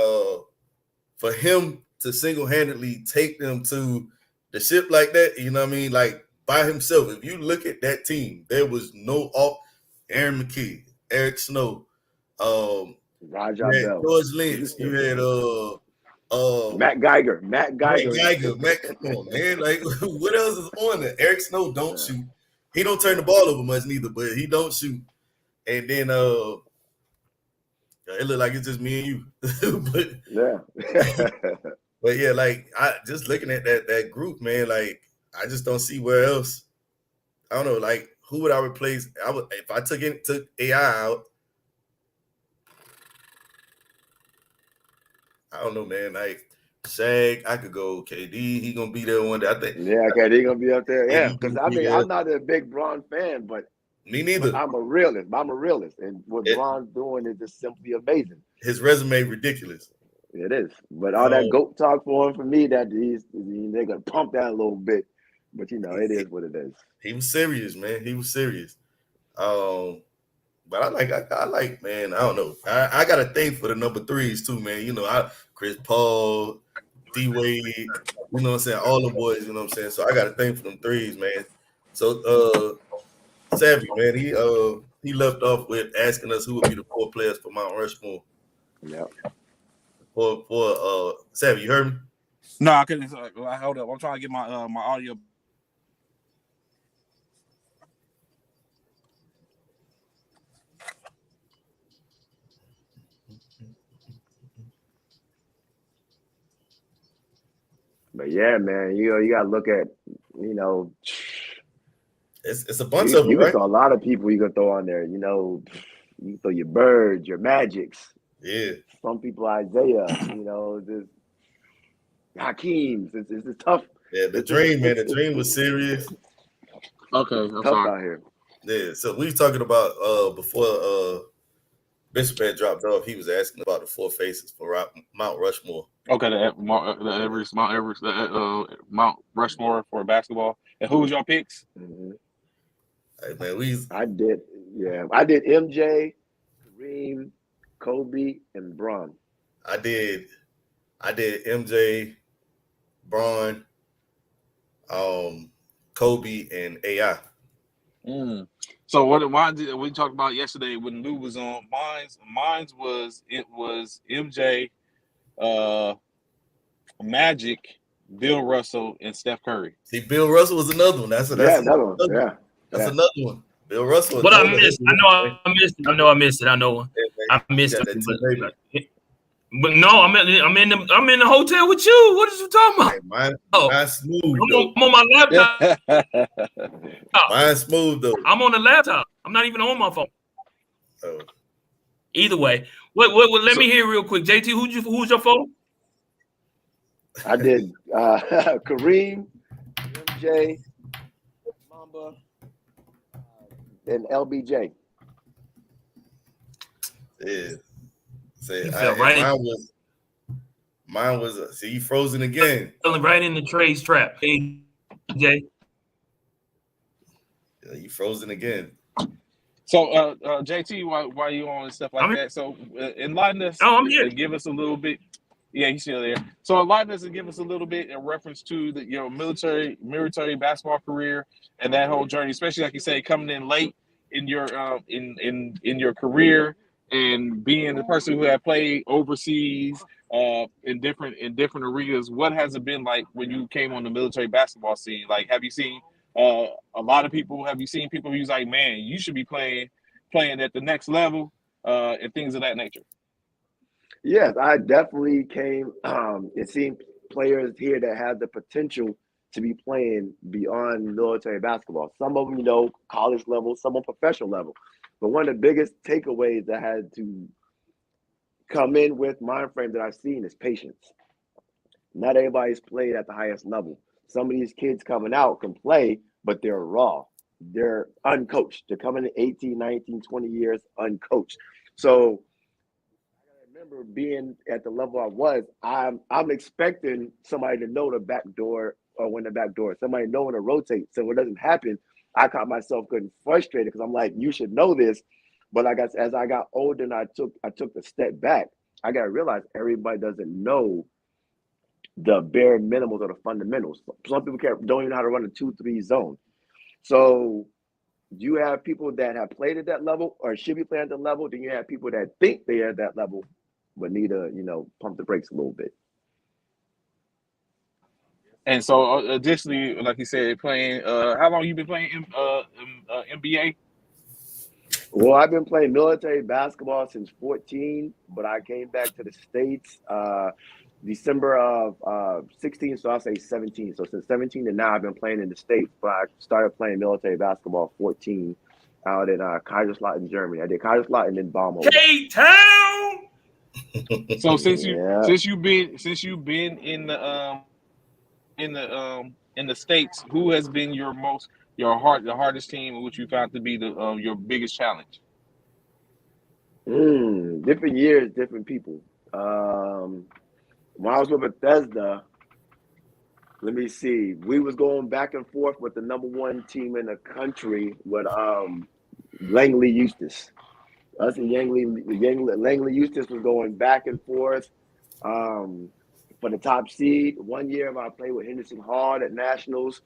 [SPEAKER 4] for him to single-handedly take them to the ship like that, you know what I mean? Like by himself. If you look at that team, there was no Aaron McKee, Eric Snow,
[SPEAKER 3] Rajah
[SPEAKER 4] you had
[SPEAKER 3] Bell,
[SPEAKER 4] George Lynch, you had
[SPEAKER 3] Matt Geiger.
[SPEAKER 4] Matt, come on, man. Like, what else is on there? Eric Snow don't shoot. He don't turn the ball over much neither, but he don't shoot. And then it looked like it's just me and you. But
[SPEAKER 3] yeah.
[SPEAKER 4] but yeah, like I just looking at that group, man, like I just don't see where else. I don't know, like who would I replace? I would if I took AI out. I don't know, man. Like Shaq, I could go KD. He gonna be there one day. I think.
[SPEAKER 3] Yeah, KD gonna be up there. Yeah, because I mean, I'm not a big Bron fan, but
[SPEAKER 4] me neither.
[SPEAKER 3] I'm a realist, and what Bron's doing is just simply amazing.
[SPEAKER 4] His resume ridiculous.
[SPEAKER 3] It is, but all that GOAT talk for him, for me, that they're gonna pump that a little bit. But you know, it is what it is.
[SPEAKER 4] He was serious, man. He was serious. But I like, man. I don't know. I got a thing for the number threes too, man. You know, Chris Paul, D Wade. You know what I'm saying? All the boys. You know what I'm saying? So I got a thing for them threes, man. So Savvy, man. He left off with asking us who would be the 4 players for Mount Rushmore.
[SPEAKER 3] Yeah.
[SPEAKER 4] For Savvy, you heard me?
[SPEAKER 1] No, I couldn't. Hold up. I'm trying to get my my audio.
[SPEAKER 3] But yeah, man, you gotta look at,
[SPEAKER 4] it's a bunch of them.
[SPEAKER 3] You
[SPEAKER 4] right?
[SPEAKER 3] can throw a lot of people you can throw on there. You can throw your Birds, your Magics.
[SPEAKER 4] Yeah.
[SPEAKER 3] Some people Isaiah. Just Hakeem's. It's tough.
[SPEAKER 4] Yeah, the dream, man. The dream was serious.
[SPEAKER 1] Okay, I'm
[SPEAKER 3] tough
[SPEAKER 1] sorry.
[SPEAKER 3] out here.
[SPEAKER 4] Yeah, so we was talking about before Bishop had dropped off. He was asking about the 4 faces for Mount Rushmore.
[SPEAKER 1] Okay, the Mount Rushmore for basketball. And who was your picks?
[SPEAKER 3] Mm-hmm.
[SPEAKER 4] Hey, man,
[SPEAKER 3] I did MJ, Kareem, Kobe, and Bron.
[SPEAKER 4] I did MJ, Bron, Kobe, and AI.
[SPEAKER 1] So why did we talked about yesterday when Lou was on? Mine's was MJ, Magic, Bill Russell, and Steph Curry.
[SPEAKER 4] See, Bill Russell was another one. That's another one. Yeah. That's another one. Bill Russell.
[SPEAKER 2] What I missed? I missed it. I know. I missed it. But no, I'm in the hotel with you. What is you talking about?
[SPEAKER 4] Mine's smooth.
[SPEAKER 2] I'm on my laptop.
[SPEAKER 4] Mine's smooth though.
[SPEAKER 2] I'm on the laptop. I'm not even on my phone.
[SPEAKER 4] Oh.
[SPEAKER 2] Either way, let me hear real quick. JT, who's your phone?
[SPEAKER 3] I did Kareem, MJ, Mamba, and LBJ.
[SPEAKER 4] Yeah. Say, mine was see you frozen again.
[SPEAKER 2] Right in the Trey's trap. Hey, Jay.
[SPEAKER 4] Yeah, you frozen again.
[SPEAKER 1] So JT, why you on and stuff like that? So enlighten us.
[SPEAKER 2] Oh, I'm here.
[SPEAKER 1] And give us a little bit. Yeah, he's still there. So enlighten us and give us a little bit in reference to your military basketball career and that whole journey, especially like you say, coming in late in your in your career and being the person who had played overseas in different arenas. What has it been like when you came on the military basketball scene? Like, have you seen a lot of people? Have you seen people who's like, man, you should be playing playing at the next level, and things of that nature?
[SPEAKER 3] Yes, I definitely came and seen players here that have the potential to be playing beyond military basketball. Some of them, college level, some on professional level. But one of the biggest takeaways that I had to come in with mind frame that I've seen is patience. Not everybody's played at the highest level. Some of these kids coming out can play, but they're raw. They're uncoached. They're coming in 18, 19, 20 years uncoached. So I remember being at the level I was, I'm expecting somebody to know the back door or when the back door, somebody knowing to rotate. So when it doesn't happen, I caught myself getting frustrated because I'm like, you should know this. But like as I got older and I took a step back, I got to realize everybody doesn't know the bare minimals or the fundamentals. Some people don't even know how to run a 2-3 zone. So you have people that have played at that level or should be playing at that level. Then you have people that think they're at that level, but need to, pump the brakes a little bit.
[SPEAKER 1] And so, additionally, like you said, playing. How long you been playing NBA?
[SPEAKER 3] Well, I've been playing military basketball since 14, but I came back to the States December of 16, so I'll say 17. So since 17 and now I've been playing in the States, but I started playing military basketball 14 out in Kaiserslautern, Germany. I did Kaiserslautern and Baumholz.
[SPEAKER 2] K-Town!
[SPEAKER 1] So since you've been in the States, who has been the hardest team, which you found to be your biggest challenge?
[SPEAKER 3] Different years, different people. When I was with Bethesda, let me see, we was going back and forth with the number one team in the country with Langley Eustis. Us and Langley Eustis was going back and forth for the top seed. One year I played with Henderson Hall at Nationals.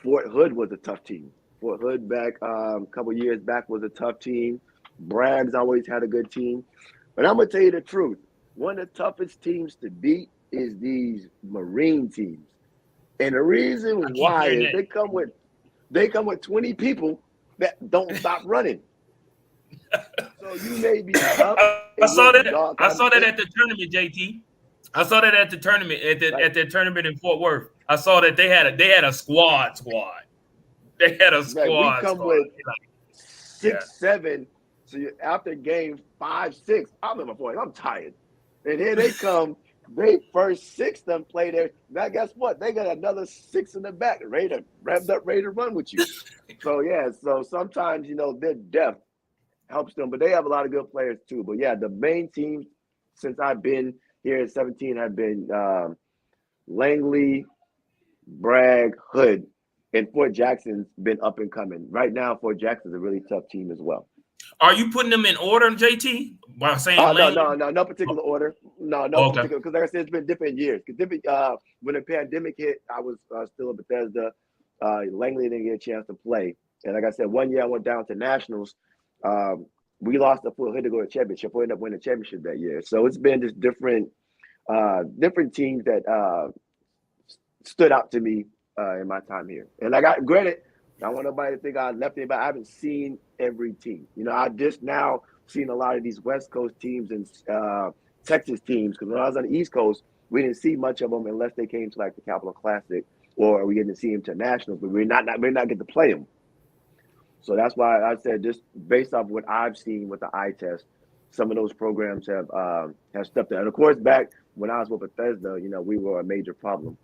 [SPEAKER 3] Fort Hood was a tough team. Fort Hood back a couple years back was a tough team. Bragg's always had a good team. But I'm going to tell you the truth. One of the toughest teams to beat is these Marine teams. And the reason why is they come with 20 people that don't stop running. So you may be tough.
[SPEAKER 2] I saw that at the tournament, JT. I saw that at the tournament at the tournament in Fort Worth. I saw that they had a squad. They had a squad.
[SPEAKER 3] We come with 6, 7. So after game 5, 6, I'm in my point. I'm tired. And here they come. They first 6 them play there. Now guess what? They got another 6 in the back, ready to run with you. So yeah. So sometimes their depth helps them, but they have a lot of good players too. But yeah, the main teams since I've been here at 17 have been Langley, Bragg, Hood, and Fort Jackson's been up and coming. Right now, Fort Jackson's a really tough team as well.
[SPEAKER 2] Are you putting them in order, JT? By saying
[SPEAKER 3] no particular order. No particular, because like I said, it's been different years. When the pandemic hit, I was still at Bethesda. Langley didn't get a chance to play, and like I said, one year I went down to Nationals. We lost the Fort Hood to go to championship. We ended up winning the championship that year. So it's been just different teams that stood out to me in my time here. And I got granted, I don't want nobody to think I left anybody. I haven't seen every team. I just now seen a lot of these West Coast teams and Texas teams, because when I was on the East Coast, we didn't see much of them unless they came to like the Capital Classic or we didn't see them to Nationals, but we not get to play them. So that's why I said, just based off what I've seen with the eye test, some of those programs have stepped up. And of course, back when I was with Bethesda, we were a major problem.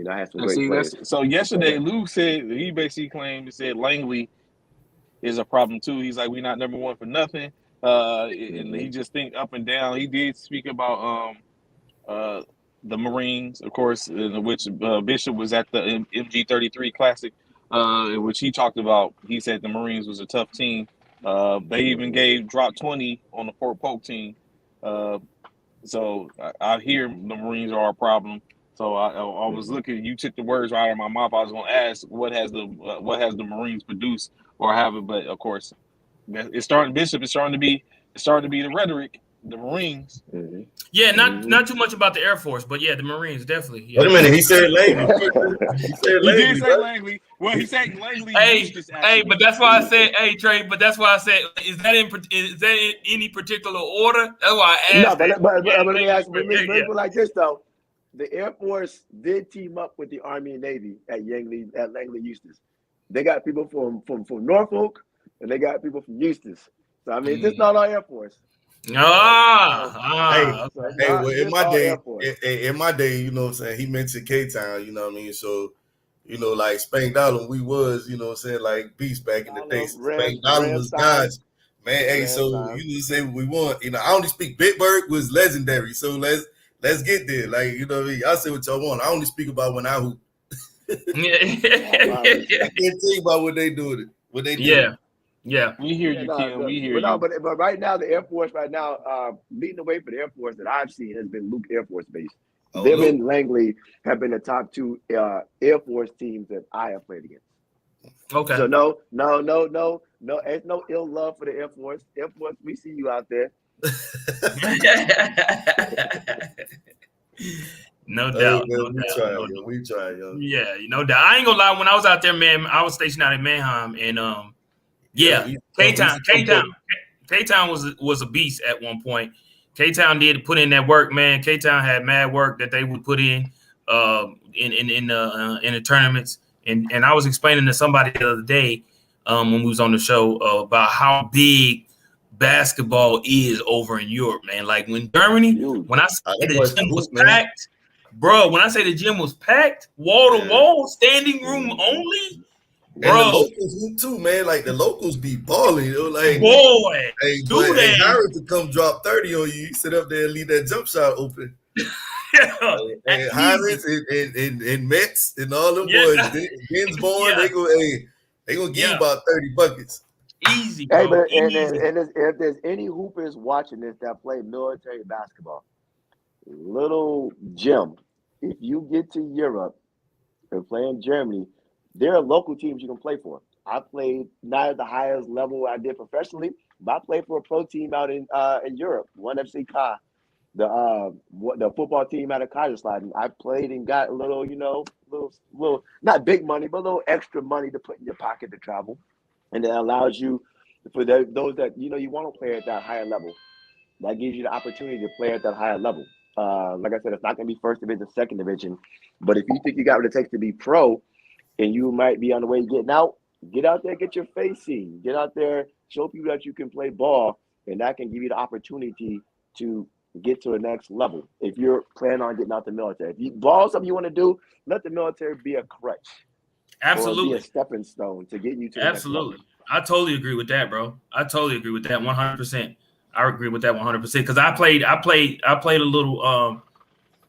[SPEAKER 3] I had some great players.
[SPEAKER 1] So yesterday, Lou said he basically said Langley is a problem too. He's like, we're not number one for nothing. And he just think up and down. He did speak about the Marines, of course, in which Bishop was at the MG33 Classic. In which he talked about, he said the Marines was a tough team. They even dropped 20 on the Fort Polk team. So I hear the Marines are a problem. So I was looking. You took the words right out of my mouth. I was going to ask what has the Marines produced or haven't, but of course, Bishop is starting to be the rhetoric. The Marines.
[SPEAKER 3] Mm-hmm.
[SPEAKER 2] Yeah, not too much about the Air Force, but yeah, the Marines definitely. Yeah.
[SPEAKER 4] Wait a minute, he said Langley. He said
[SPEAKER 1] He did
[SPEAKER 4] Langley,
[SPEAKER 1] say
[SPEAKER 4] right?
[SPEAKER 1] Langley. Well, he said Langley.
[SPEAKER 2] Hey,
[SPEAKER 1] Eustace,
[SPEAKER 2] hey,
[SPEAKER 1] actually.
[SPEAKER 2] but that's why I said, hey Trey, but that's why I said, is that in any particular order? That's why I
[SPEAKER 3] No,
[SPEAKER 2] asked that.
[SPEAKER 3] but let me ask. Let me
[SPEAKER 2] Yeah.
[SPEAKER 3] put it like this though. The Air Force did team up with the Army and Navy at Langley Eustis. They got people from Norfolk and they got people from Eustis. So I mean, it's just not all Air Force.
[SPEAKER 4] Hey,
[SPEAKER 2] Okay.
[SPEAKER 3] So it's
[SPEAKER 4] hey,
[SPEAKER 3] not
[SPEAKER 4] well,
[SPEAKER 3] just all Air Force.
[SPEAKER 4] in my day, you know what I'm saying, he mentioned K-Town, you know what I mean? So, you know, like Spank Dollar, we was, you know what I'm saying, like beast back in the day. Spank Dollar was God's man. Hey, so you know what I'm saying, we want, you know, I only speak Bitburg was legendary. So let's get there. Like, you know what I mean? Y'all say what y'all want. I only speak about when I hoop. I can't tell you about what they do. What they do.
[SPEAKER 2] Yeah.
[SPEAKER 1] We hear you, Ken. We hear you.
[SPEAKER 3] But right now, the Air Force leading the way for the Air Force that I've seen has been Luke Air Force Base.
[SPEAKER 4] Oh,
[SPEAKER 3] Them
[SPEAKER 4] Luke.
[SPEAKER 3] and Langley have been the top two Air Force teams that I have played against.
[SPEAKER 2] Okay.
[SPEAKER 3] So no. There's no ill love for the Air Force. Air Force, we see you out there.
[SPEAKER 2] No doubt.
[SPEAKER 4] We try, yo.
[SPEAKER 2] Yeah, no doubt. I ain't gonna lie. When I was out there, man, I was stationed out in Manheim, and K-Town was a beast at one point. K-Town did put in that work, man. K-Town had mad work that they would put in the tournaments, and I was explaining to somebody the other day when we was on the show about how big basketball is over in Europe, man. Like when Germany, when I say the gym was packed, bro. When I say the gym was packed, wall to wall, standing room only. Bro.
[SPEAKER 4] And the locals hoop too, man. Like the locals be balling, you know, like
[SPEAKER 2] boy.
[SPEAKER 4] Hey, Harris to come drop 30 on you. You sit up there and leave that jump shot open. And Harris and Mets and all them boys, Ginsborn, they gonna give you about 30 buckets.
[SPEAKER 2] Easy, bro.
[SPEAKER 3] Hey, but if there's any hoopers watching this that play military basketball, little Jim, if you get to Europe and play in Germany, there are local teams you can play for. I played not at the highest level I did professionally, but I played for a pro team out in Europe, 1FC Ka, the football team out of Kaiserslautern. I played and got a little, little not big money, but a little extra money to put in your pocket to travel, and it allows you for those that you want to play at that higher level. That gives you the opportunity to play at that higher level. Like I said, it's not going to be first division, second division, but if you think you got what it takes to be pro, and you might be on the way getting out, get out there, get your face seen. Get out there, show people that you can play ball, and that can give you the opportunity to get to the next level. If you're planning on getting out the military, if ball something you want to do, let the military be a crutch.
[SPEAKER 2] Absolutely.
[SPEAKER 3] Or be a stepping stone to get you to the next level.
[SPEAKER 2] I totally agree with that, bro. I totally agree with that 100%. I agree with that 100% because I played a little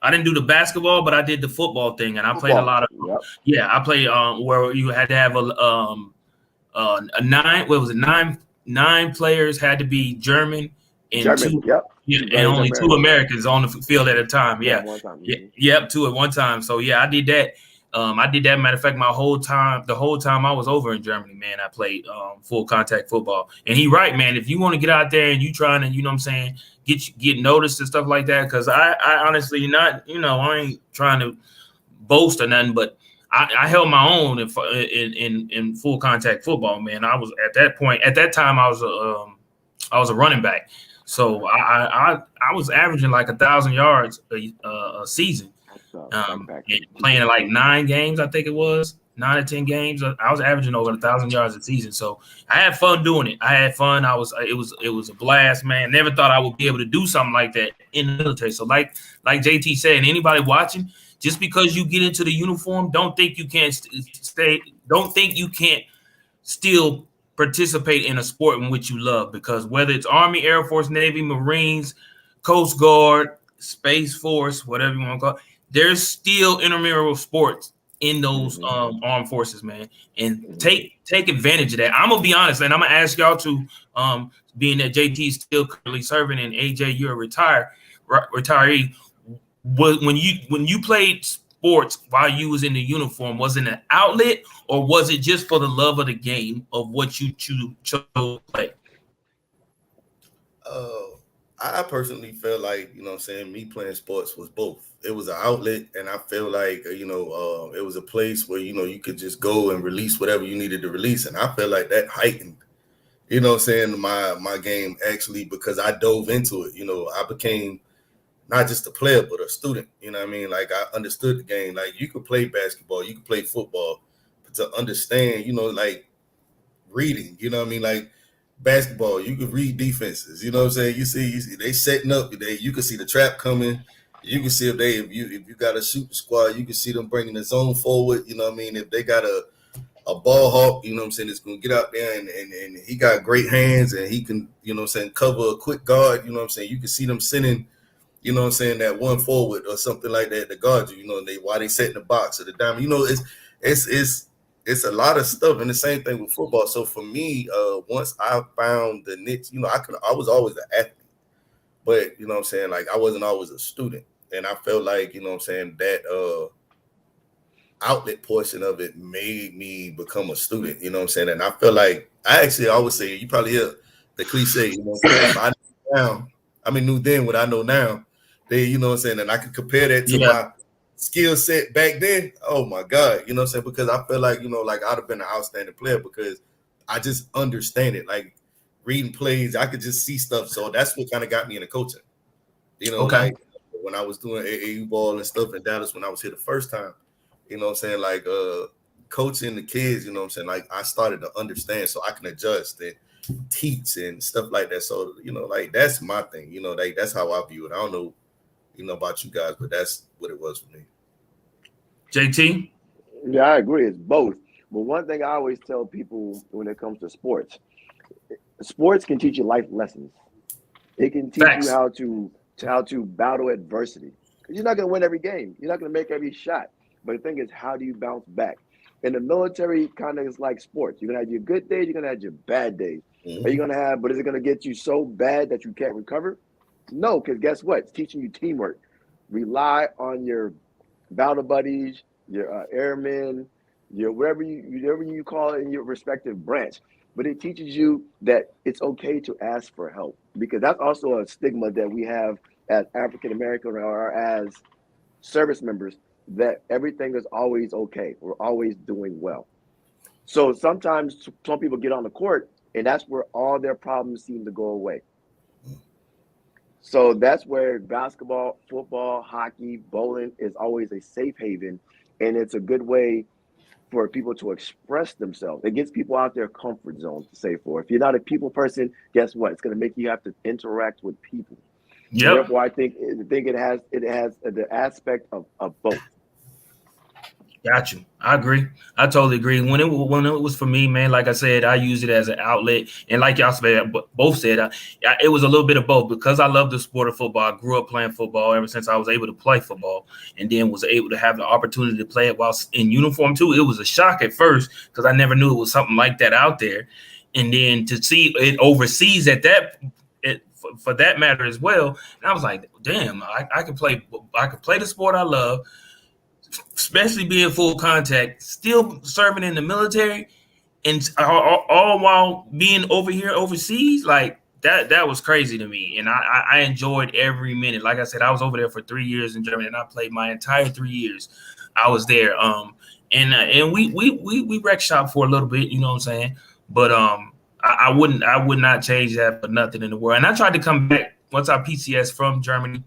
[SPEAKER 2] I didn't do the basketball, but I did the football thing, and I played a lot of. Yep. Yeah, I played where you had to have a nine. What was it? Nine players had to be German and two. Yep. Yeah, and only two Americans on the field at a time. Yeah. Yep, two at one time. So yeah, I did that. I did that. Matter of fact, the whole time I was over in Germany, man, I played full contact football. And he right, man. If you want to get out there and you trying to, you know what I'm saying, get noticed and stuff like that, because I honestly I ain't trying to boast or nothing, but I held my own in full contact football, man. I was at that time I was a running back, so I was averaging like 1,000 yards a season. Playing like 9 games, I think it was 9 or 10 games. I was averaging over 1,000 yards a season, so I had fun doing it. I had fun. It was a blast, man. Never thought I would be able to do something like that in the military. So like JT said, and anybody watching, just because you get into the uniform, don't think you can't stay. Don't think you can't still participate in a sport in which you love, because whether it's Army, Air Force, Navy, Marines, Coast Guard, Space Force, whatever you want to call it, there's still intramural sports in those armed forces, man. And take advantage of that. I'm gonna be honest, and I'm gonna ask y'all to, being that JT is still currently serving and AJ, you're a retiree. When you played sports while you was in the uniform, was it an outlet or was it just for the love of the game of what you chose to play?
[SPEAKER 4] I personally feel like, you know what I'm saying, me playing sports was both. It was an outlet, and I feel like, it was a place where, you could just go and release whatever you needed to release. And I feel like that heightened, you know what I'm saying, my game actually, because I dove into it. I became not just a player, but a student. You know what I mean? Like, I understood the game. Like, you could play basketball, you could play football, but to understand, like reading, you know what I mean? Like, basketball, you can read defenses. You know what I'm saying? You see they setting up. You can see the trap coming. You can see if you got a shooting squad, you can see them bringing the zone forward. You know what I mean? If they got a ball hawk, you know what I'm saying, it's gonna get out there and he got great hands and he can, you know what I'm saying, cover a quick guard. You know what I'm saying? You can see them sending, you know what I'm saying, that one forward or something like that to guard you. You know, while they set in the box or the diamond. You know, it's a lot of stuff, and the same thing with football. So for me, once I found the niche, I was always an athlete, but you know what I'm saying, like I wasn't always a student, and I felt like, you know what I'm saying, that outlet portion of it made me become a student. You know what I'm saying, and I feel like I always say, you probably hear the cliche, you know what I'm saying, if I knew then what I know now. You know what I'm saying, and I could compare that to my skill set back then. Oh my God, you know what I'm saying? Because I feel like, like I'd have been an outstanding player because I just understand it. Like reading plays, I could just see stuff. So that's what kind of got me into coaching. Like when I was doing AAU ball and stuff in Dallas when I was here the first time, you know what I'm saying? Like coaching the kids, you know what I'm saying? Like I started to understand so I can adjust and teach and stuff like that. So, like that's my thing, like that's how I view it. I don't know, about you guys, but that's what it was for me.
[SPEAKER 2] JT?
[SPEAKER 3] Yeah, I agree. It's both. But one thing I always tell people when it comes to sports can teach you life lessons. It can teach you how to battle adversity. Because you're not going to win every game. You're not going to make every shot. But the thing is, how do you bounce back? In the military, kind of is like sports. You're going to have your good days. You're going to have your bad days.
[SPEAKER 4] Mm-hmm.
[SPEAKER 3] Are you going to have? But is it going to get you so bad that you can't recover? No, because guess what? It's teaching you teamwork. Rely on your battle buddies, your airmen, your whatever you call it in your respective branch. But it teaches you that it's okay to ask for help, because that's also a stigma that we have as African American or as service members, that everything is always okay. We're always doing well. So sometimes some people get on the court and that's where all their problems seem to go away. So that's where basketball, football, hockey, bowling is always a safe haven. And it's a good way for people to express themselves. It gets people out their comfort zone, to say for. If you're not a people person, guess what? It's going to make you have to interact with people.
[SPEAKER 2] Yep.
[SPEAKER 3] Therefore, I think it has the aspect of both.
[SPEAKER 2] Got you. I agree. I totally agree. When it was for me, man, like I said, I use it as an outlet, and like y'all said, both said, it was a little bit of both, because I love the sport of football. I grew up playing football ever since I was able to play football, and then was able to have the opportunity to play it while in uniform too. It was a shock at first because I never knew it was something like that out there, and then to see it overseas for that matter as well, and I was like, damn, I could play the sport I love, especially being full contact, still serving in the military, and all while being over here overseas. Like that was crazy to me, and I enjoyed every minute. Like I said, I was over there for 3 years in Germany, and I played my entire 3 years I was there. And we rec shop for a little bit, you know what I'm saying? But I would not change that for nothing in the world. And I tried to come back once I PCS from Germany.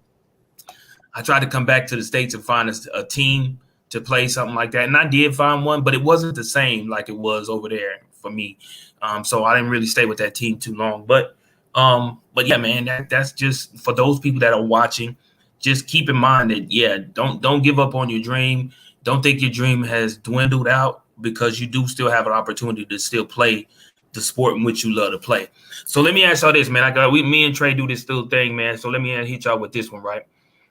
[SPEAKER 2] I tried to come back to the States and find a team to play something like that. And I did find one, but it wasn't the same like it was over there for me. So I didn't really stay with that team too long. But yeah, man, that's just for those people that are watching. Just keep in mind that, yeah, don't give up on your dream. Don't think your dream has dwindled out, because you do still have an opportunity to still play the sport in which you love to play. So let me ask y'all this, man. Me and Trey do this still thing, man. So let me hit y'all with this one, right?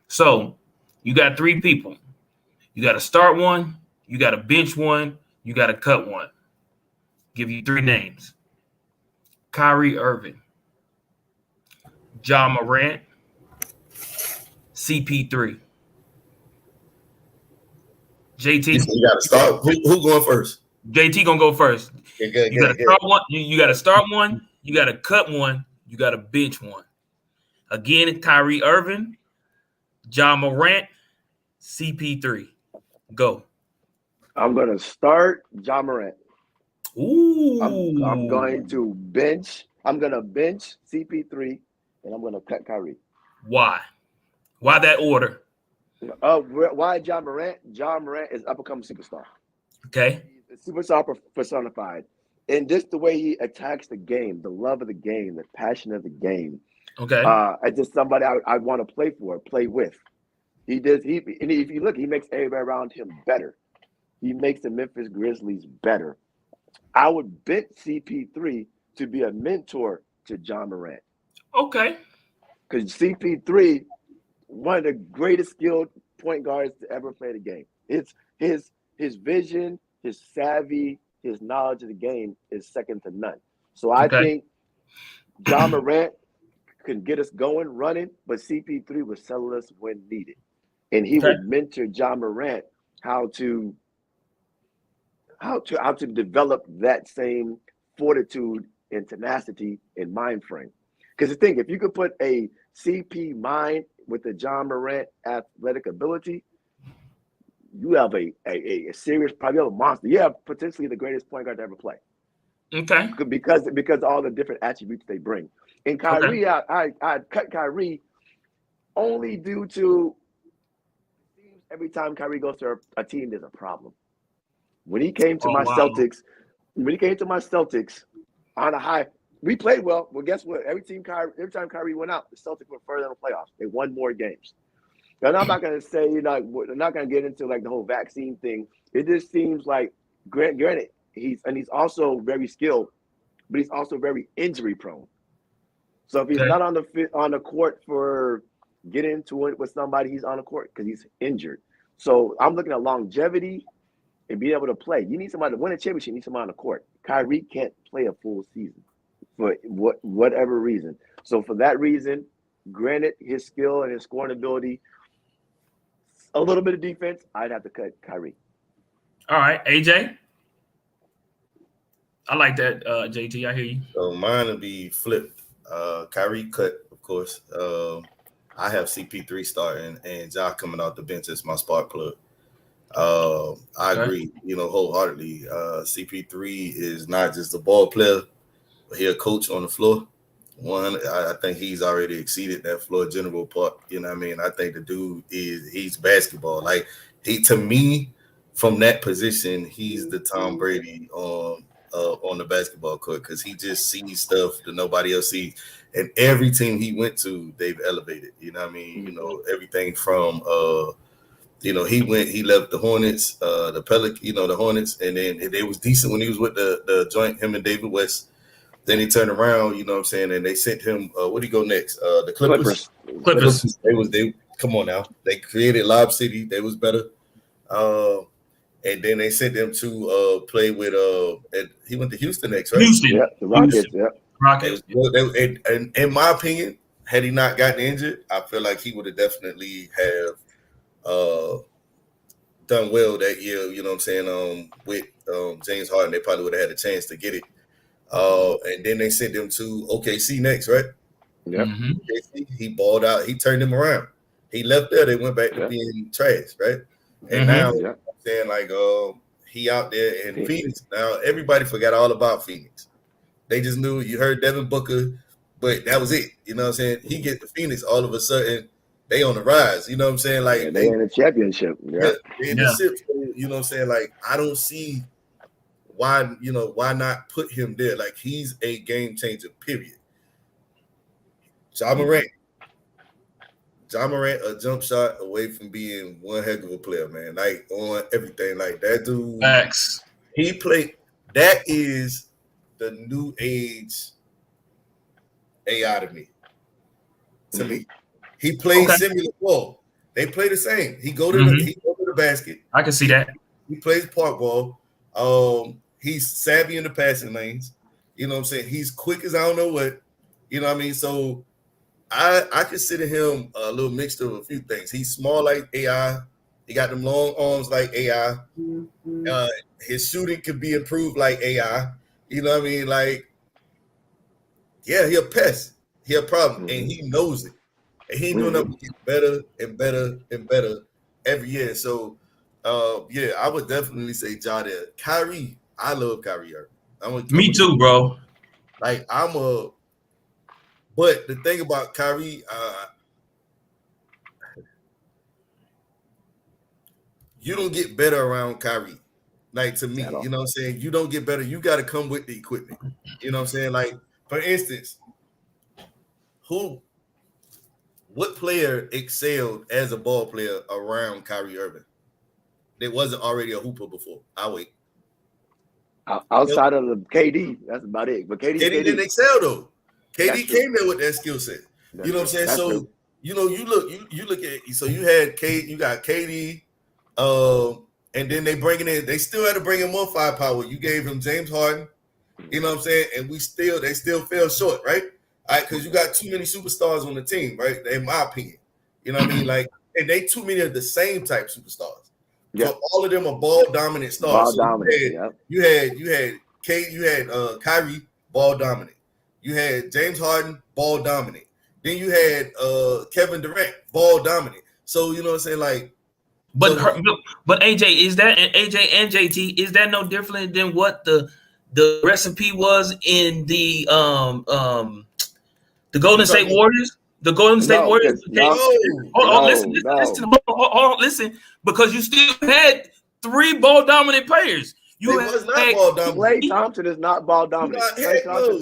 [SPEAKER 2] So you got 3 people. You got to start one, you got to bench one, you got to cut one. Give you 3 names: Kyrie Irving, Ja Morant, CP3. JT,
[SPEAKER 4] you got to start. Who going first?
[SPEAKER 2] JT gonna go first.
[SPEAKER 4] You
[SPEAKER 2] got to start one. You got to start one. You got to cut one. You got to bench one. Again, Kyrie Irving, John Morant, CP3. Go.
[SPEAKER 3] I'm gonna start John Morant.
[SPEAKER 2] Ooh.
[SPEAKER 3] I'm going to bench. I'm gonna bench CP3, and I'm gonna cut Kyrie.
[SPEAKER 2] Why? Why that order?
[SPEAKER 3] Why John Morant? John Morant is up and coming superstar.
[SPEAKER 2] Okay.
[SPEAKER 3] He's a superstar personified, and just the way he attacks the game, the love of the game, the passion of the game.
[SPEAKER 2] Okay.
[SPEAKER 3] It's just somebody I want to play for, play with. He does. And if you look, he makes everybody around him better. He makes the Memphis Grizzlies better. I would bench CP3 to be a mentor to John Morant.
[SPEAKER 2] Okay.
[SPEAKER 3] Because CP3, one of the greatest skilled point guards to ever play the game. It's his vision, his savvy, his knowledge of the game is second to none. So I think John Morant can get us going, running, but CP3 would settle us when needed. And he would mentor John Morant how to develop that same fortitude and tenacity and mind frame. Because the thing, if you could put a CP mind with the John Morant athletic ability, you have a serious, probably a monster. You have potentially the greatest point guard to ever play.
[SPEAKER 2] Okay.
[SPEAKER 3] Because all the different attributes they bring. And Kyrie, I cut Kyrie only due to every time Kyrie goes to a team, there's a problem. When he came to my Celtics on a high, we played well. Well, guess what? Every time Kyrie went out, the Celtics went further in the playoffs. They won more games. And I'm not going to say, I'm not going to get into like the whole vaccine thing. It just seems like, granted, he's also very skilled, but he's also very injury prone. So if he's not on the court for getting into it with somebody, he's on the court because he's injured. So I'm looking at longevity and being able to play. You need somebody to win a championship. You need somebody on the court. Kyrie can't play a full season for whatever reason. So for that reason, granted his skill and his scoring ability, a little bit of defense, I'd have to cut Kyrie.
[SPEAKER 2] All right, AJ. I like that, JT. I hear you.
[SPEAKER 4] So mine would be flipped. Kyrie cut, of course. I have CP3 starting and Ja coming off the bench as my spark plug. I agree, wholeheartedly. CP3 is not just a ball player, but he's a coach on the floor. One, I think he's already exceeded that floor general part. You know what I mean? I think the dude he's basketball. Like to me, from that position, he's the Tom Brady on the basketball court because he just sees stuff that nobody else sees. And every team he went to, they've elevated. You know what I mean? Everything from he left the Hornets, the Pelican, the Hornets, and then they was decent when he was with the joint, him and David West. Then he turned around, you know what I'm saying, and they sent him. Where'd he go next? The Clippers.
[SPEAKER 2] Clippers.
[SPEAKER 4] They come on now. They created Lob City. They was better. And then they sent him to play with. And he went to Houston next, right?
[SPEAKER 2] Houston.
[SPEAKER 3] Yeah, the Rockets. Yeah.
[SPEAKER 2] Rockets.
[SPEAKER 4] And in my opinion, had he not gotten injured, I feel like he would have definitely have done well that year. You know what I'm saying? With James Harden, they probably would have had a chance to get it. And then they sent him to OKC next, right?
[SPEAKER 3] Yeah.
[SPEAKER 4] OKC, he balled out. He turned him around. He left there. They went back to being trash, right? And now, I'm saying like, he out there in Phoenix. Now, everybody forgot all about Phoenix. They just knew you heard Devin Booker, but that was it. You know what I'm saying? He get to Phoenix, all of a sudden, they on the rise. You know what I'm saying? Like
[SPEAKER 3] they in the championship. Yeah.
[SPEAKER 4] They in the ship. You know what I'm saying? Like, I don't see why not put him there? Like, he's a game changer, period. Ja Morant, a jump shot away from being one heck of a player, man. Like, on everything. Like, that dude.
[SPEAKER 2] Facts.
[SPEAKER 4] He played. That is the new age AI to me. He plays similar ball. They play the same. He go to the basket.
[SPEAKER 2] I can see that.
[SPEAKER 4] He plays park ball. He's savvy in the passing lanes. You know what I'm saying? He's quick as I don't know what. You know what I mean? So I consider him a little mixture of a few things. He's small like AI. He got them long arms like AI. His shooting could be improved like AI. You know what I mean? Like, yeah, he a pest. He a problem, and he knows it. and he doing up to get better and better and better every year. So, yeah, I would definitely say Ja there. Kyrie, I love Kyrie Irving.
[SPEAKER 2] Me too, bro.
[SPEAKER 4] Like but the thing about Kyrie, you don't get better around Kyrie. Like, to me, you know what I'm saying? You don't get better. You got to come with the equipment. You know what I'm saying? Like, for instance, what player excelled as a ball player around Kyrie Irving that wasn't already a hooper before? I'll wait.
[SPEAKER 3] Outside of the KD, that's about it. But KD
[SPEAKER 4] didn't excel though. KD came there with that skill set. You know what I'm saying? So you know, you look at, so you had you got KD, and then they still had to bring in more firepower. You gave him James Harden, you know what I'm saying? And they still fell short, right? All right, because you got too many superstars on the team, right? In my opinion. You know what I mean? Like, and they too many of the same type superstars. Yeah. So all of them are ball dominant stars. You had Kyrie, ball dominant. You had James Harden, ball dominant. Then you had Kevin Durant, ball dominant. So you know what I'm saying, like.
[SPEAKER 2] But AJ, is that AJ and JT? Is that no different than what the recipe was in the Golden State Warriors? The Golden State Warriors. Listen, because you still had 3 ball dominant players.
[SPEAKER 3] Was not ball dominant. Klay Thompson is not ball dominant.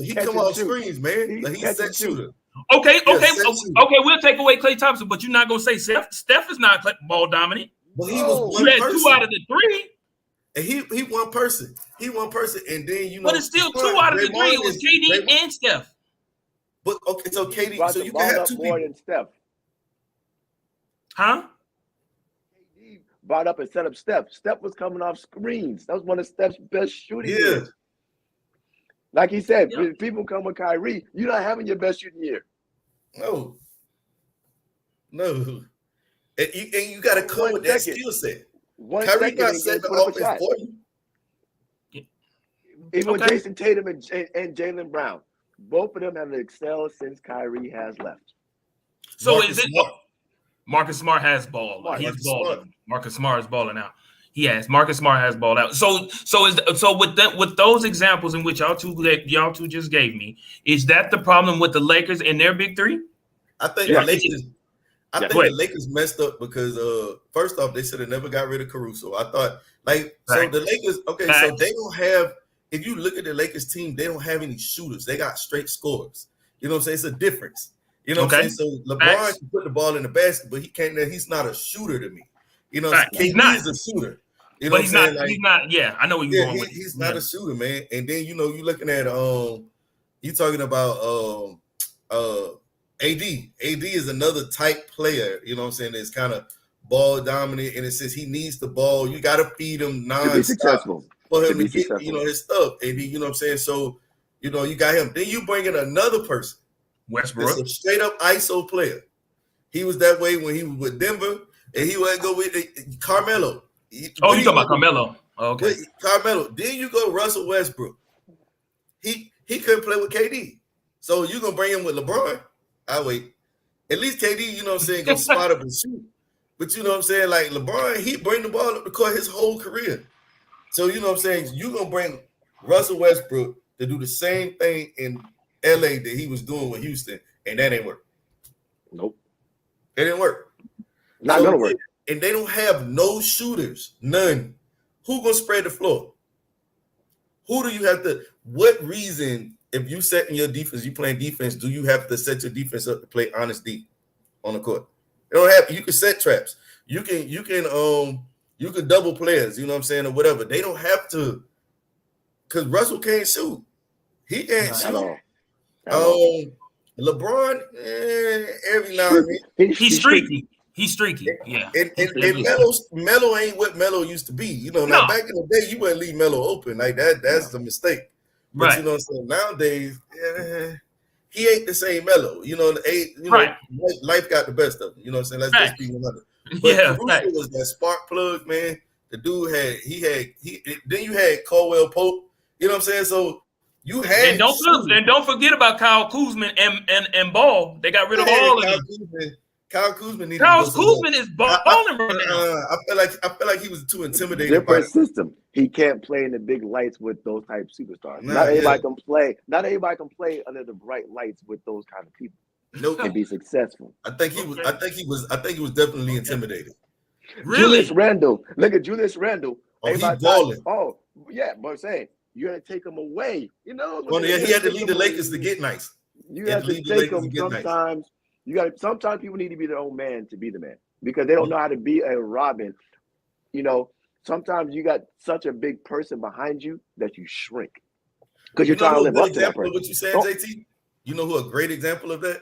[SPEAKER 4] He come off screens, man. He's a set shooter.
[SPEAKER 2] Okay, we'll take away Klay Thompson, but you're not gonna say Steph is not ball dominant.
[SPEAKER 4] Well, he was one person.
[SPEAKER 2] 2 out of the 3.
[SPEAKER 4] And he one person. And then you know.
[SPEAKER 2] But it's still 2 out of the 3. It was KD and Steph.
[SPEAKER 4] But okay, so KD, so you can have 2 people.
[SPEAKER 3] Than Steph.
[SPEAKER 2] Huh?
[SPEAKER 3] KD brought up and set up Steph. Steph was coming off screens. That was one of Steph's best shooting years. Like he said, people come with Kyrie, you're not having your best shooting year.
[SPEAKER 4] No. And you got to come with that skill set. Kyrie not setting the offense for you.
[SPEAKER 3] Even with Jason Tatum and Jaylen Brown, both of them have excelled since Kyrie has left.
[SPEAKER 2] So Marcus Smart has ball. He's balling. Marcus Smart is balling out. Marcus Smart has balled out. So with those examples in which y'all two just gave me, is that the problem with the Lakers and their big 3?
[SPEAKER 4] I think the Lakers messed up because first off, they should have never got rid of Caruso. I thought so the Lakers, so they don't have, if you look at the Lakers team, they don't have any shooters. They got straight scorers. You know what I'm saying? It's a difference. You know what I'm saying? So LeBron can put the ball in the basket, but he's not a shooter to me. You know, KD is a shooter. You know
[SPEAKER 2] but he's not. Yeah, I know what you're going with.
[SPEAKER 4] He's not a shooter, man. And then you looking at you talking about AD. AD is another type player. You know what I'm saying? That's kind of ball dominant, and it says he needs the ball. You got to feed him non-stop for him to get his stuff. And you know what I'm saying? So you got him. Then you bring in another person,
[SPEAKER 2] Westbrook,
[SPEAKER 4] a straight up ISO player. He was that way when he was with Denver, and he would go with Carmelo.
[SPEAKER 2] You talking about Carmelo? Okay,
[SPEAKER 4] Carmelo. Then you go Russell Westbrook. He couldn't play with KD, so you gonna bring him with LeBron? I wait. At least KD, you know what I'm saying, go spot up and shoot. But you know what I'm saying, like LeBron, he bring the ball up the court his whole career. So you know what I'm saying, you gonna bring Russell Westbrook to do the same thing in LA that he was doing with Houston, and that ain't work.
[SPEAKER 3] Nope,
[SPEAKER 4] it didn't work.
[SPEAKER 3] Not gonna work.
[SPEAKER 4] And they don't have no shooters, none. Who gonna spread the floor? Who do you have to? What reason? If you set in your defense, you playing defense, do you have to set your defense up to play honest deep on the court? You don't have. You can set traps. You can double players. You know what I'm saying, or whatever. They don't have to, because Russell can't shoot. He can't shoot. LeBron, every now and then
[SPEAKER 2] he's streaky. He's streaky. Yeah.
[SPEAKER 4] And Melo ain't what Melo used to be. You know, now back in the day, you wouldn't leave Melo open like that. That's a mistake. But you know what I'm saying? Nowadays, he ain't the same Melo. You know, life got the best of him. You know what I'm saying? Let's just be another. But Caruso was that spark plug, man. The dude then you had Caldwell Pope. You know what I'm saying? So You had
[SPEAKER 2] don't forget about Kyle Kuzma and Ball. They got rid of all of them.
[SPEAKER 4] Kyle Kuzma needed
[SPEAKER 2] Kyle
[SPEAKER 4] to go somewhere.
[SPEAKER 2] Kuzma is balling right now.
[SPEAKER 4] I feel like he was too intimidated.
[SPEAKER 3] Different system. He can't play in the big lights with those type of superstars. Not everybody can play. Not everybody can play under the bright lights with those kind of people.
[SPEAKER 4] Nope.
[SPEAKER 3] And be successful.
[SPEAKER 4] I think he was. I think he was definitely intimidated.
[SPEAKER 2] Really?
[SPEAKER 3] Julius Randle. Look at Julius Randle.
[SPEAKER 4] Oh, he's balling.
[SPEAKER 3] Oh, yeah, but I'm saying you're gonna take him away. You know.
[SPEAKER 4] Well, yeah, he had to lead the Lakers to get nice.
[SPEAKER 3] You have to take them sometimes. Sometimes people need to be their own man to be the man because they don't know how to be a Robin. You know, sometimes you got such a big person behind you that you shrink because you're trying to live up to that person.
[SPEAKER 4] What you saying, JT? You know who a great example of that?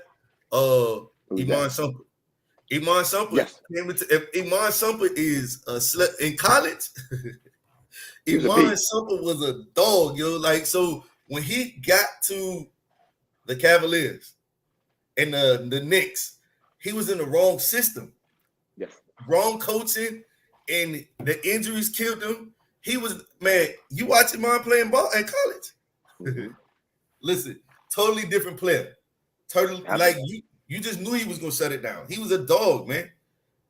[SPEAKER 4] Iman Shumpert. Iman Shumpert.
[SPEAKER 3] Yes.
[SPEAKER 4] If Iman Shumpert is in college, Iman Shumpert was a dog, yo. Like, so when he got to the Cavaliers and the Knicks, he was in the wrong system.
[SPEAKER 3] Yes.
[SPEAKER 4] Wrong coaching, and the injuries killed him. He was, man, you watch Iman playing ball in college.
[SPEAKER 3] Mm-hmm.
[SPEAKER 4] Listen, totally different player. Totally, like you just knew he was gonna shut it down. He was a dog, man.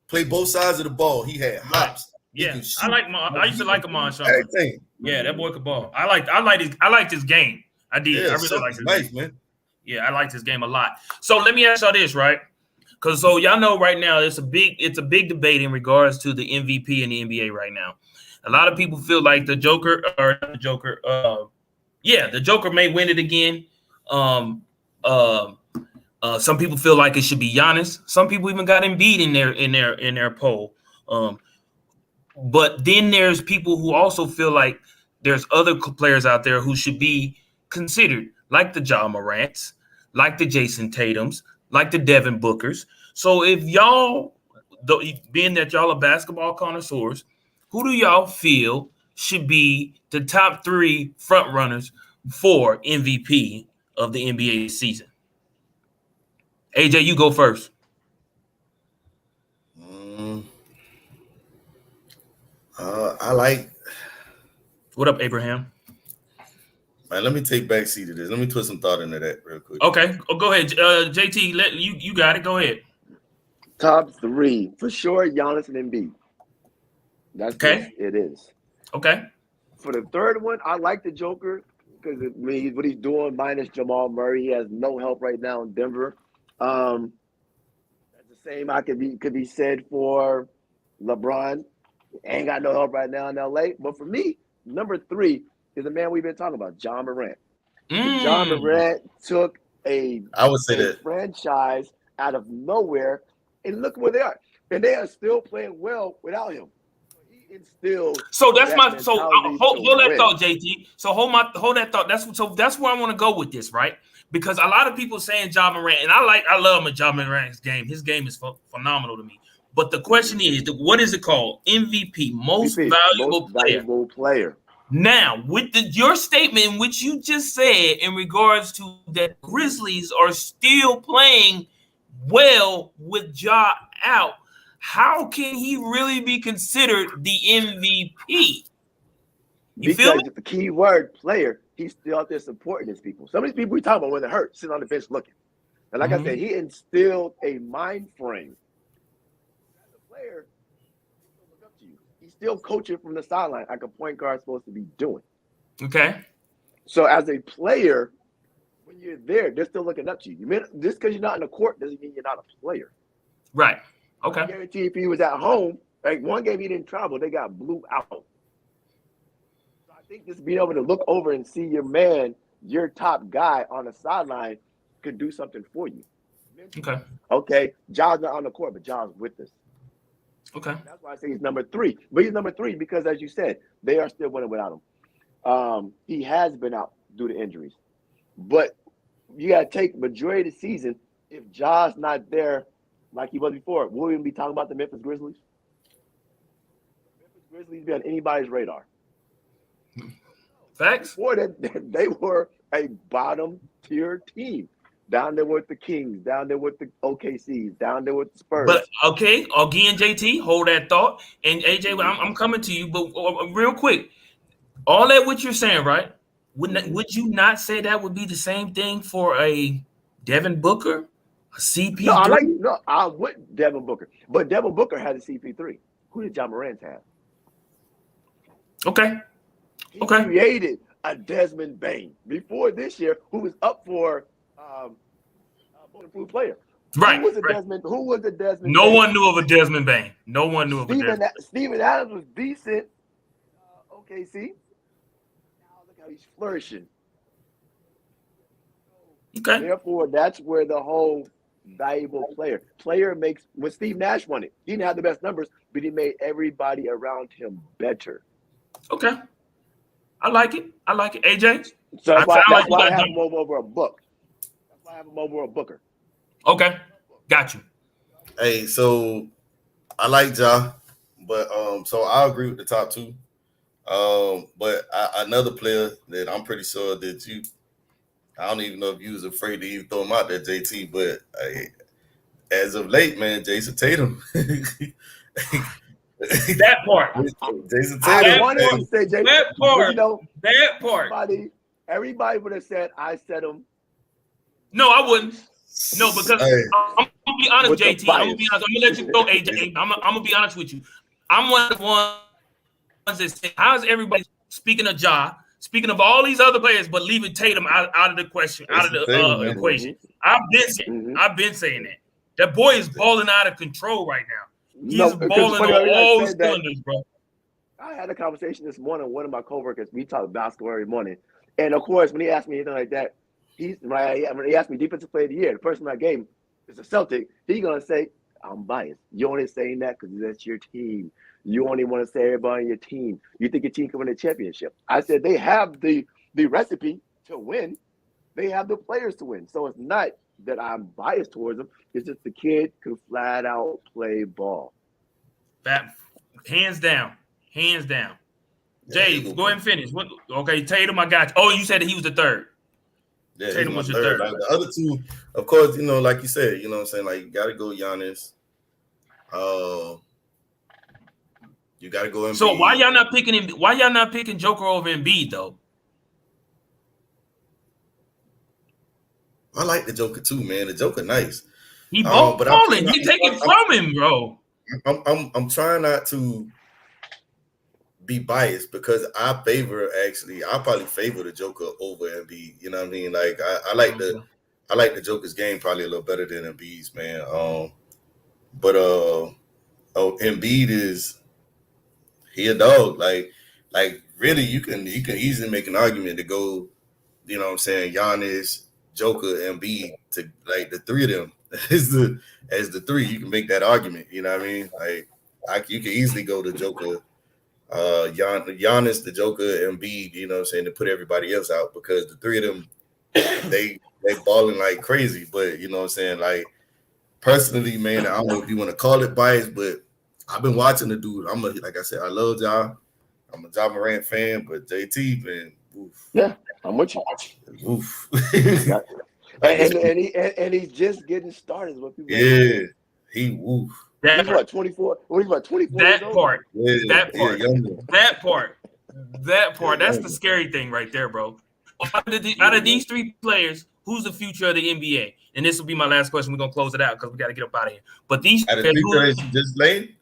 [SPEAKER 4] Played both sides of the ball. He had hops.
[SPEAKER 2] Yeah, I used to like Iman Shumpert. Yeah, that boy could ball. I liked his game. I did.
[SPEAKER 4] Yeah,
[SPEAKER 2] I really liked his game.
[SPEAKER 4] man.
[SPEAKER 2] Yeah, I liked his game a lot. So let me ask y'all this, right? Because so y'all know right now it's a big debate in regards to the MVP in the NBA right now. A lot of people feel like the Joker may win it again. Some people feel like it should be Giannis. Some people even got Embiid in their poll. But then there's people who also feel like there's other players out there who should be considered, like the Ja Morants, like the Jason Tatums, like the Devin Bookers. So if y'all, being that y'all are basketball connoisseurs, who do y'all feel should be the top 3 front runners for MVP of the NBA season? AJ, you go first.
[SPEAKER 4] I like.
[SPEAKER 2] What up, Abraham?
[SPEAKER 4] Man, let me take backseat to this. Let me put some thought into that real quick.
[SPEAKER 2] Okay, go ahead, JT. You got it. Go ahead.
[SPEAKER 3] Top 3 for sure. Giannis and Embiid. That's okay. It is.
[SPEAKER 2] Okay.
[SPEAKER 3] For the third one, I like the Joker because what he's doing minus Jamal Murray. He has no help right now in Denver. That's the same could be said for LeBron. Ain't got no help right now in LA. But for me, number 3 is the man we've been talking about, Ja Morant. Ja Morant took a franchise out of nowhere, and look where they are. And they are still playing well without him. He instilled.
[SPEAKER 2] So that's hold that thought, JT. So hold that thought. That's where I want to go with this, right? Because a lot of people saying Ja Morant, and I love Ja Morant's game. His game is phenomenal to me. But the question is, what is it called? MVP, most valuable
[SPEAKER 3] player.
[SPEAKER 2] Now, with your statement, which you just said in regards to that Grizzlies are still playing well with Ja out, how can he really be considered the MVP?
[SPEAKER 3] Because the key word player, he's still out there supporting his people. Some of these people we talk about when they're hurt, sitting on the bench looking. And like I said, he instilled a mind frame. As a player, he'll look up to you. He's still coaching from the sideline like a point guard is supposed to be doing.
[SPEAKER 2] Okay.
[SPEAKER 3] So as a player, when you're there, they're still looking up to you. Just because you're not in the court doesn't mean you're not a player.
[SPEAKER 2] Right. Okay.
[SPEAKER 3] I guarantee if he was at home, like one game he didn't travel, they got blew out. So I think just being able to look over and see your man, your top guy on the sideline could do something for you.
[SPEAKER 2] Okay.
[SPEAKER 3] Okay. Ja's not on the court, but Ja's with us.
[SPEAKER 2] Okay.
[SPEAKER 3] That's why I say he's number 3. But he's number 3 because, as you said, they are still winning without him. He has been out due to injuries. But you got to take majority of the season. If Ja's not there like he was before, we'll even be talking about the Memphis Grizzlies. The Memphis Grizzlies be on anybody's radar.
[SPEAKER 2] Facts.
[SPEAKER 3] Before that, they were a bottom-tier team. Down there with the Kings, down there with the OKCs, down there with the Spurs.
[SPEAKER 2] But okay, again, JT, hold that thought. And AJ, I'm coming to you, but real quick, all that what you're saying, right? Would you not say that would be the same thing for a Devin Booker, a
[SPEAKER 3] No,
[SPEAKER 2] CP3?
[SPEAKER 3] I wouldn't Devin Booker, but Devin Booker had a CP3. Who did John Morant have?
[SPEAKER 2] Okay.
[SPEAKER 3] He
[SPEAKER 2] Okay.
[SPEAKER 3] created a Desmond Bain before this year, who was up for Bulletproof Player.
[SPEAKER 2] Right.
[SPEAKER 3] Who was the Desmond?
[SPEAKER 2] No
[SPEAKER 3] Bain?
[SPEAKER 2] one knew of a Desmond Bain. No one knew of a Desmond.
[SPEAKER 3] Steven Adams was decent. OKC. Now look how he's flourishing.
[SPEAKER 2] Okay.
[SPEAKER 3] Therefore, that's where the whole valuable player makes. When Steve Nash won it, he didn't have the best numbers, but he made everybody around him better.
[SPEAKER 2] Okay. I like it. AJ?
[SPEAKER 3] So that's why I have him over a book. That's why I have him over a Booker.
[SPEAKER 2] Okay. Got you.
[SPEAKER 4] Hey, so I like Ja, but so I agree with the top two. But another player that I'm pretty sure that I don't even know if you was afraid to even throw him out there, JT, but as of late, man, Jason Tatum.
[SPEAKER 2] That part.
[SPEAKER 4] Jason Tatum.
[SPEAKER 3] I wanted to say Jason.
[SPEAKER 2] That part.
[SPEAKER 3] That part. Everybody would have said I said him.
[SPEAKER 2] No, I wouldn't. No, because I'm gonna be honest, JT. I'm gonna be honest. I'm gonna let you go, AJ. I'm gonna be honest with you. I'm one of the ones that say, how's everybody speaking of Ja, speaking of all these other players, but leaving Tatum out of the question, out of the equation? I've been saying that. That boy is balling out of control right now. He's balling on all cylinders, bro.
[SPEAKER 3] I had a conversation this morning with one of my coworkers. We talk basketball every morning, and of course, when he asked me anything like that, when he asked me defensive player of the year, the person I gave him is a Celtic. He's gonna say, "I'm biased. You're only saying that because that's your team. You only want to say everybody on your team. You think your team can win a championship." I said they have the recipe to win. They have the players to win. So it's not that I'm biased towards them. It's just the kid can flat out play ball.
[SPEAKER 2] That hands down. Jay, go ahead and finish. Okay, Tatum, I got you. Oh, you said that he was the third.
[SPEAKER 4] Yeah,
[SPEAKER 2] Tatum was your third.
[SPEAKER 4] Like the other two, of course, like you said, you know what I'm saying? Like, you got to go Giannis. You got to go Embiid.
[SPEAKER 2] So why y'all not picking Joker over Embiid, though?
[SPEAKER 4] I like the Joker too, man. The Joker nice.
[SPEAKER 2] He balling. You take it from him, bro.
[SPEAKER 4] I'm trying not to be biased because I probably favor the Joker over Embiid. You know what I mean? Like I like the Joker's game probably a little better than Embiid's, man. But Embiid is a dog. Like really, you can easily make an argument to go, you know what I'm saying, Giannis, Joker, Embiid, to like the three of them as the three. You can make that argument. You know what I mean? Like you can easily go to Joker, Giannis, the Joker, Embiid. You know what I'm saying, to put everybody else out because the three of them they balling like crazy. But you know what I'm saying, like personally, man, I don't know if you want to call it bias, but I've been watching the dude. Like I said, I love Ja. I'm a Ja Morant fan, but JT, man, oof.
[SPEAKER 3] Yeah, I'm with you.
[SPEAKER 4] Oof.
[SPEAKER 3] and he's just getting started.
[SPEAKER 4] Yeah, he woof.
[SPEAKER 3] He's what, 24? He's about 24
[SPEAKER 2] that
[SPEAKER 3] years old?
[SPEAKER 2] part.
[SPEAKER 4] Yeah,
[SPEAKER 2] that part. That part. That's
[SPEAKER 3] Yeah.
[SPEAKER 2] the scary thing right there, bro. Out of these three players, who's the future of the NBA? And this will be my last question. We're gonna close it out because we got to get up out of here. But these
[SPEAKER 4] three players just laid?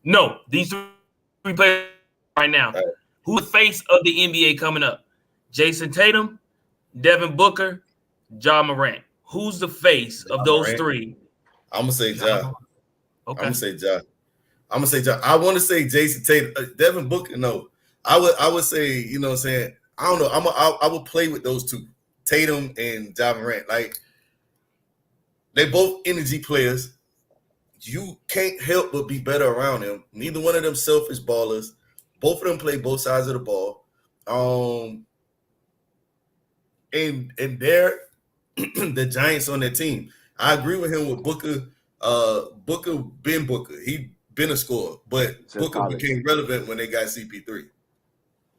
[SPEAKER 2] No, these three players right now.
[SPEAKER 4] Right.
[SPEAKER 2] Who's the face of the NBA coming up? Jason Tatum, Devin Booker, Ja Morant. Who's the face of those
[SPEAKER 4] Morant.
[SPEAKER 2] Three?
[SPEAKER 4] I'm gonna say Ja.
[SPEAKER 2] Okay.
[SPEAKER 4] I'm gonna say Ja. I want to say Jason Tatum, Devin Booker. No, I would say, you know what I'm saying. I don't know. I would play with those two, Tatum and Ja Morant. Like they both energy players. You can't help but be better around them. Neither one of them selfish ballers. Both of them play both sides of the ball. And they're the Giants on their team. I agree with him with Booker. Booker. He been a scorer, but Booker became relevant when they got CP3.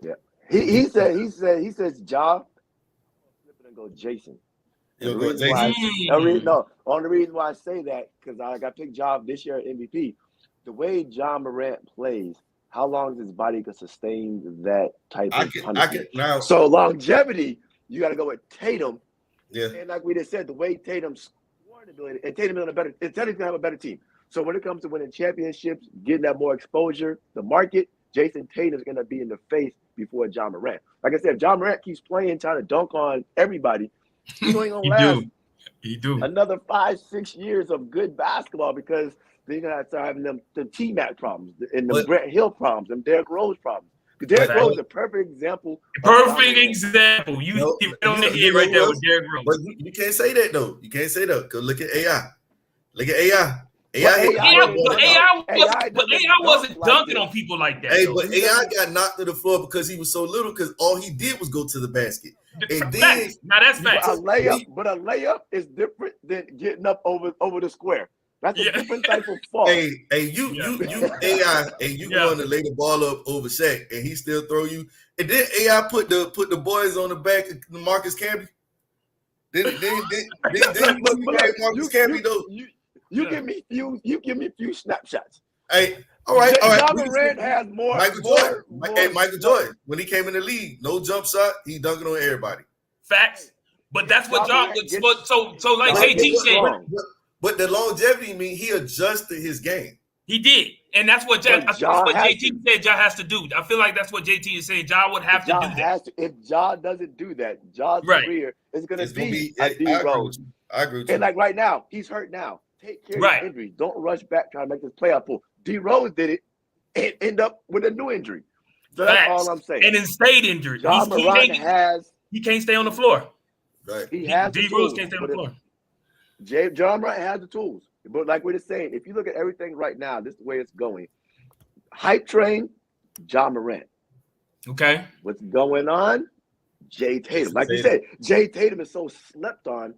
[SPEAKER 3] Yeah, he says Ja. I'm gonna go Jason. The only reason why I say that because I got picked Ja this year at MVP. The way Ja Morant plays, how long his body can sustain that type of punishment.
[SPEAKER 4] Now.
[SPEAKER 3] So longevity, you got to go with Tatum.
[SPEAKER 4] Yeah.
[SPEAKER 3] And like we just said, the way Tatum's scoring ability, and Tatum's gonna have a better team. So when it comes to winning championships, getting that more exposure, the market, Jason Tatum's gonna be in the face before John Morant. Like I said, if John Morant keeps playing, trying to dunk on everybody, he's only gonna last another 5-6 years of good basketball, because then you're gonna start having them T-Mac problems and the Grant Hill problems and Derrick Rose problems. Derrick Rose is a perfect example.
[SPEAKER 2] Example. You hit on the head right there with Derrick Rose.
[SPEAKER 4] But you can't say that though. You can't say that. Because look at AI. Look at AI.
[SPEAKER 2] AI wasn't dunking on people like that.
[SPEAKER 4] Hey, but AI got knocked to the floor because he was so little, because all he did was go to the basket. And then
[SPEAKER 2] now that's facts.
[SPEAKER 3] But a layup is different than getting up over the square. That's a different type of fall.
[SPEAKER 4] Hey, you AI, and you going to lay the ball up over Shaq, and he still throw you. And then AI put the boys on the back of Marcus Camby. Then Marcus Camby though.
[SPEAKER 3] You give me few snapshots.
[SPEAKER 4] Hey, all right.
[SPEAKER 3] John Morant has more.
[SPEAKER 4] Michael Jordan, when he came in the league, no jump shot, he dunking on everybody.
[SPEAKER 2] Facts. But that's what John. So like JT said.
[SPEAKER 4] But the longevity mean he adjusted his game.
[SPEAKER 2] He did, and that's what JT said. Ja has to do. I feel like that's what JT is saying. Ja would have to do that.
[SPEAKER 3] If Ja doesn't do that, Ja's career is going to be a D Rose.
[SPEAKER 4] I agree with you.
[SPEAKER 3] And like right now, he's hurt now. Take care of your injury. Don't rush back trying to make this playoff pool. D Rose did it and end up with a new injury. So that's all I'm saying.
[SPEAKER 2] And then stayed injured. He can't stay on the floor.
[SPEAKER 4] Right.
[SPEAKER 3] He has
[SPEAKER 2] D Rose can't stay on the floor.
[SPEAKER 3] John Morant has the tools. But like we're just saying, if you look at everything right now, this is the way it's going. Hype train, John Morant.
[SPEAKER 2] Okay.
[SPEAKER 3] What's going on? Jay Tatum. Like you said, Jay Tatum is so slept on.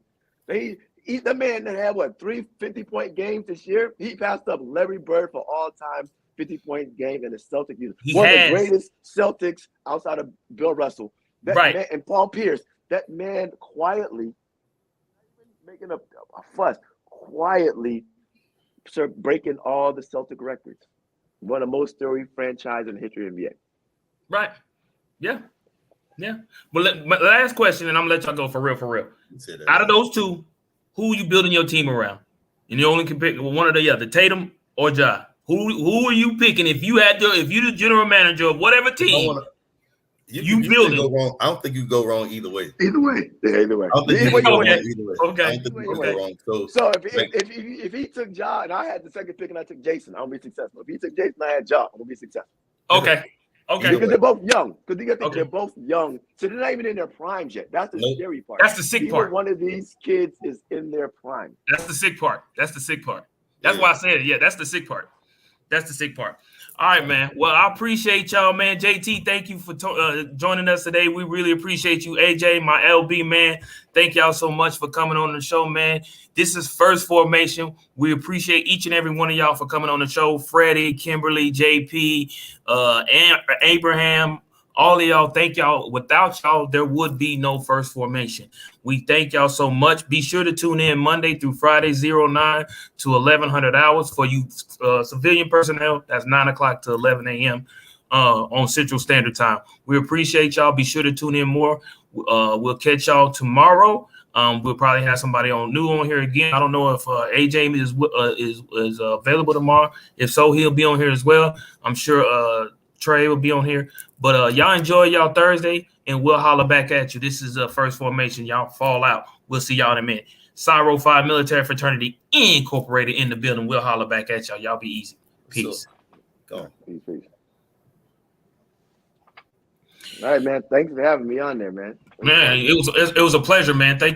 [SPEAKER 3] He's the man that had, 3 50-point games this year? He passed up Larry Bird for all-time 50-point game in the Celtics. One of the greatest Celtics outside of Bill Russell. Man, and Paul Pierce. That man quietly making a fuss, quietly breaking all the Celtic records. One of the most storied franchises in the history of the NBA.
[SPEAKER 2] Right. Yeah. Yeah. Well, my last question, and I'm going to let y'all go for real. Out of those two, who are you building your team around? And you only can pick one or the other, Tatum or Ja. Who are you picking if you're the general manager of whatever team? You building.
[SPEAKER 4] Go wrong. I don't think you go wrong either way.
[SPEAKER 3] Either way.
[SPEAKER 4] I don't think you go wrong either way.
[SPEAKER 2] Okay.
[SPEAKER 4] I don't think you go wrong.
[SPEAKER 3] So if he took Ja and I had the second pick and I took Jason, I'm gonna be successful. If he took Jason, I had Ja, I'm gonna be successful.
[SPEAKER 2] Okay.
[SPEAKER 3] Because they're both young. Because you got to think they're both young. So they're not even in their primes yet. That's the scary part.
[SPEAKER 2] That's the sick part.
[SPEAKER 3] One of these kids is in their prime.
[SPEAKER 2] That's the sick part. That's why I said it. Yeah, that's the sick part. All right, man. Well, I appreciate y'all, man. JT, thank you for joining us today. We really appreciate you. AJ, my LB, man. Thank y'all so much for coming on the show, man. This is First Formation. We appreciate each and every one of y'all for coming on the show. Freddie, Kimberly, JP, Abraham, all of y'all. Thank y'all. Without y'all, there would be no First Formation. We thank y'all so much. Be sure to tune in Monday through Friday, 09 to 1100 hours for you civilian personnel. That's 9 o'clock to 11 a.m. On Central Standard Time. We appreciate y'all. Be sure to tune in more. We'll catch y'all tomorrow. We'll probably have somebody new on here again. I don't know if AJ is available tomorrow. If so, he'll be on here as well. I'm sure Trey will be on here. But y'all enjoy y'all Thursday, and we'll holler back at you. This is First Formation. Y'all fall out. We'll see y'all in a minute. Cyro 5 Military Fraternity Incorporated in the building. We'll holler back at y'all. Y'all be easy. Peace.
[SPEAKER 3] Go on. Peace. All right, man. Thanks for having me on there, man.
[SPEAKER 2] Man, it was a pleasure, man. Thank you.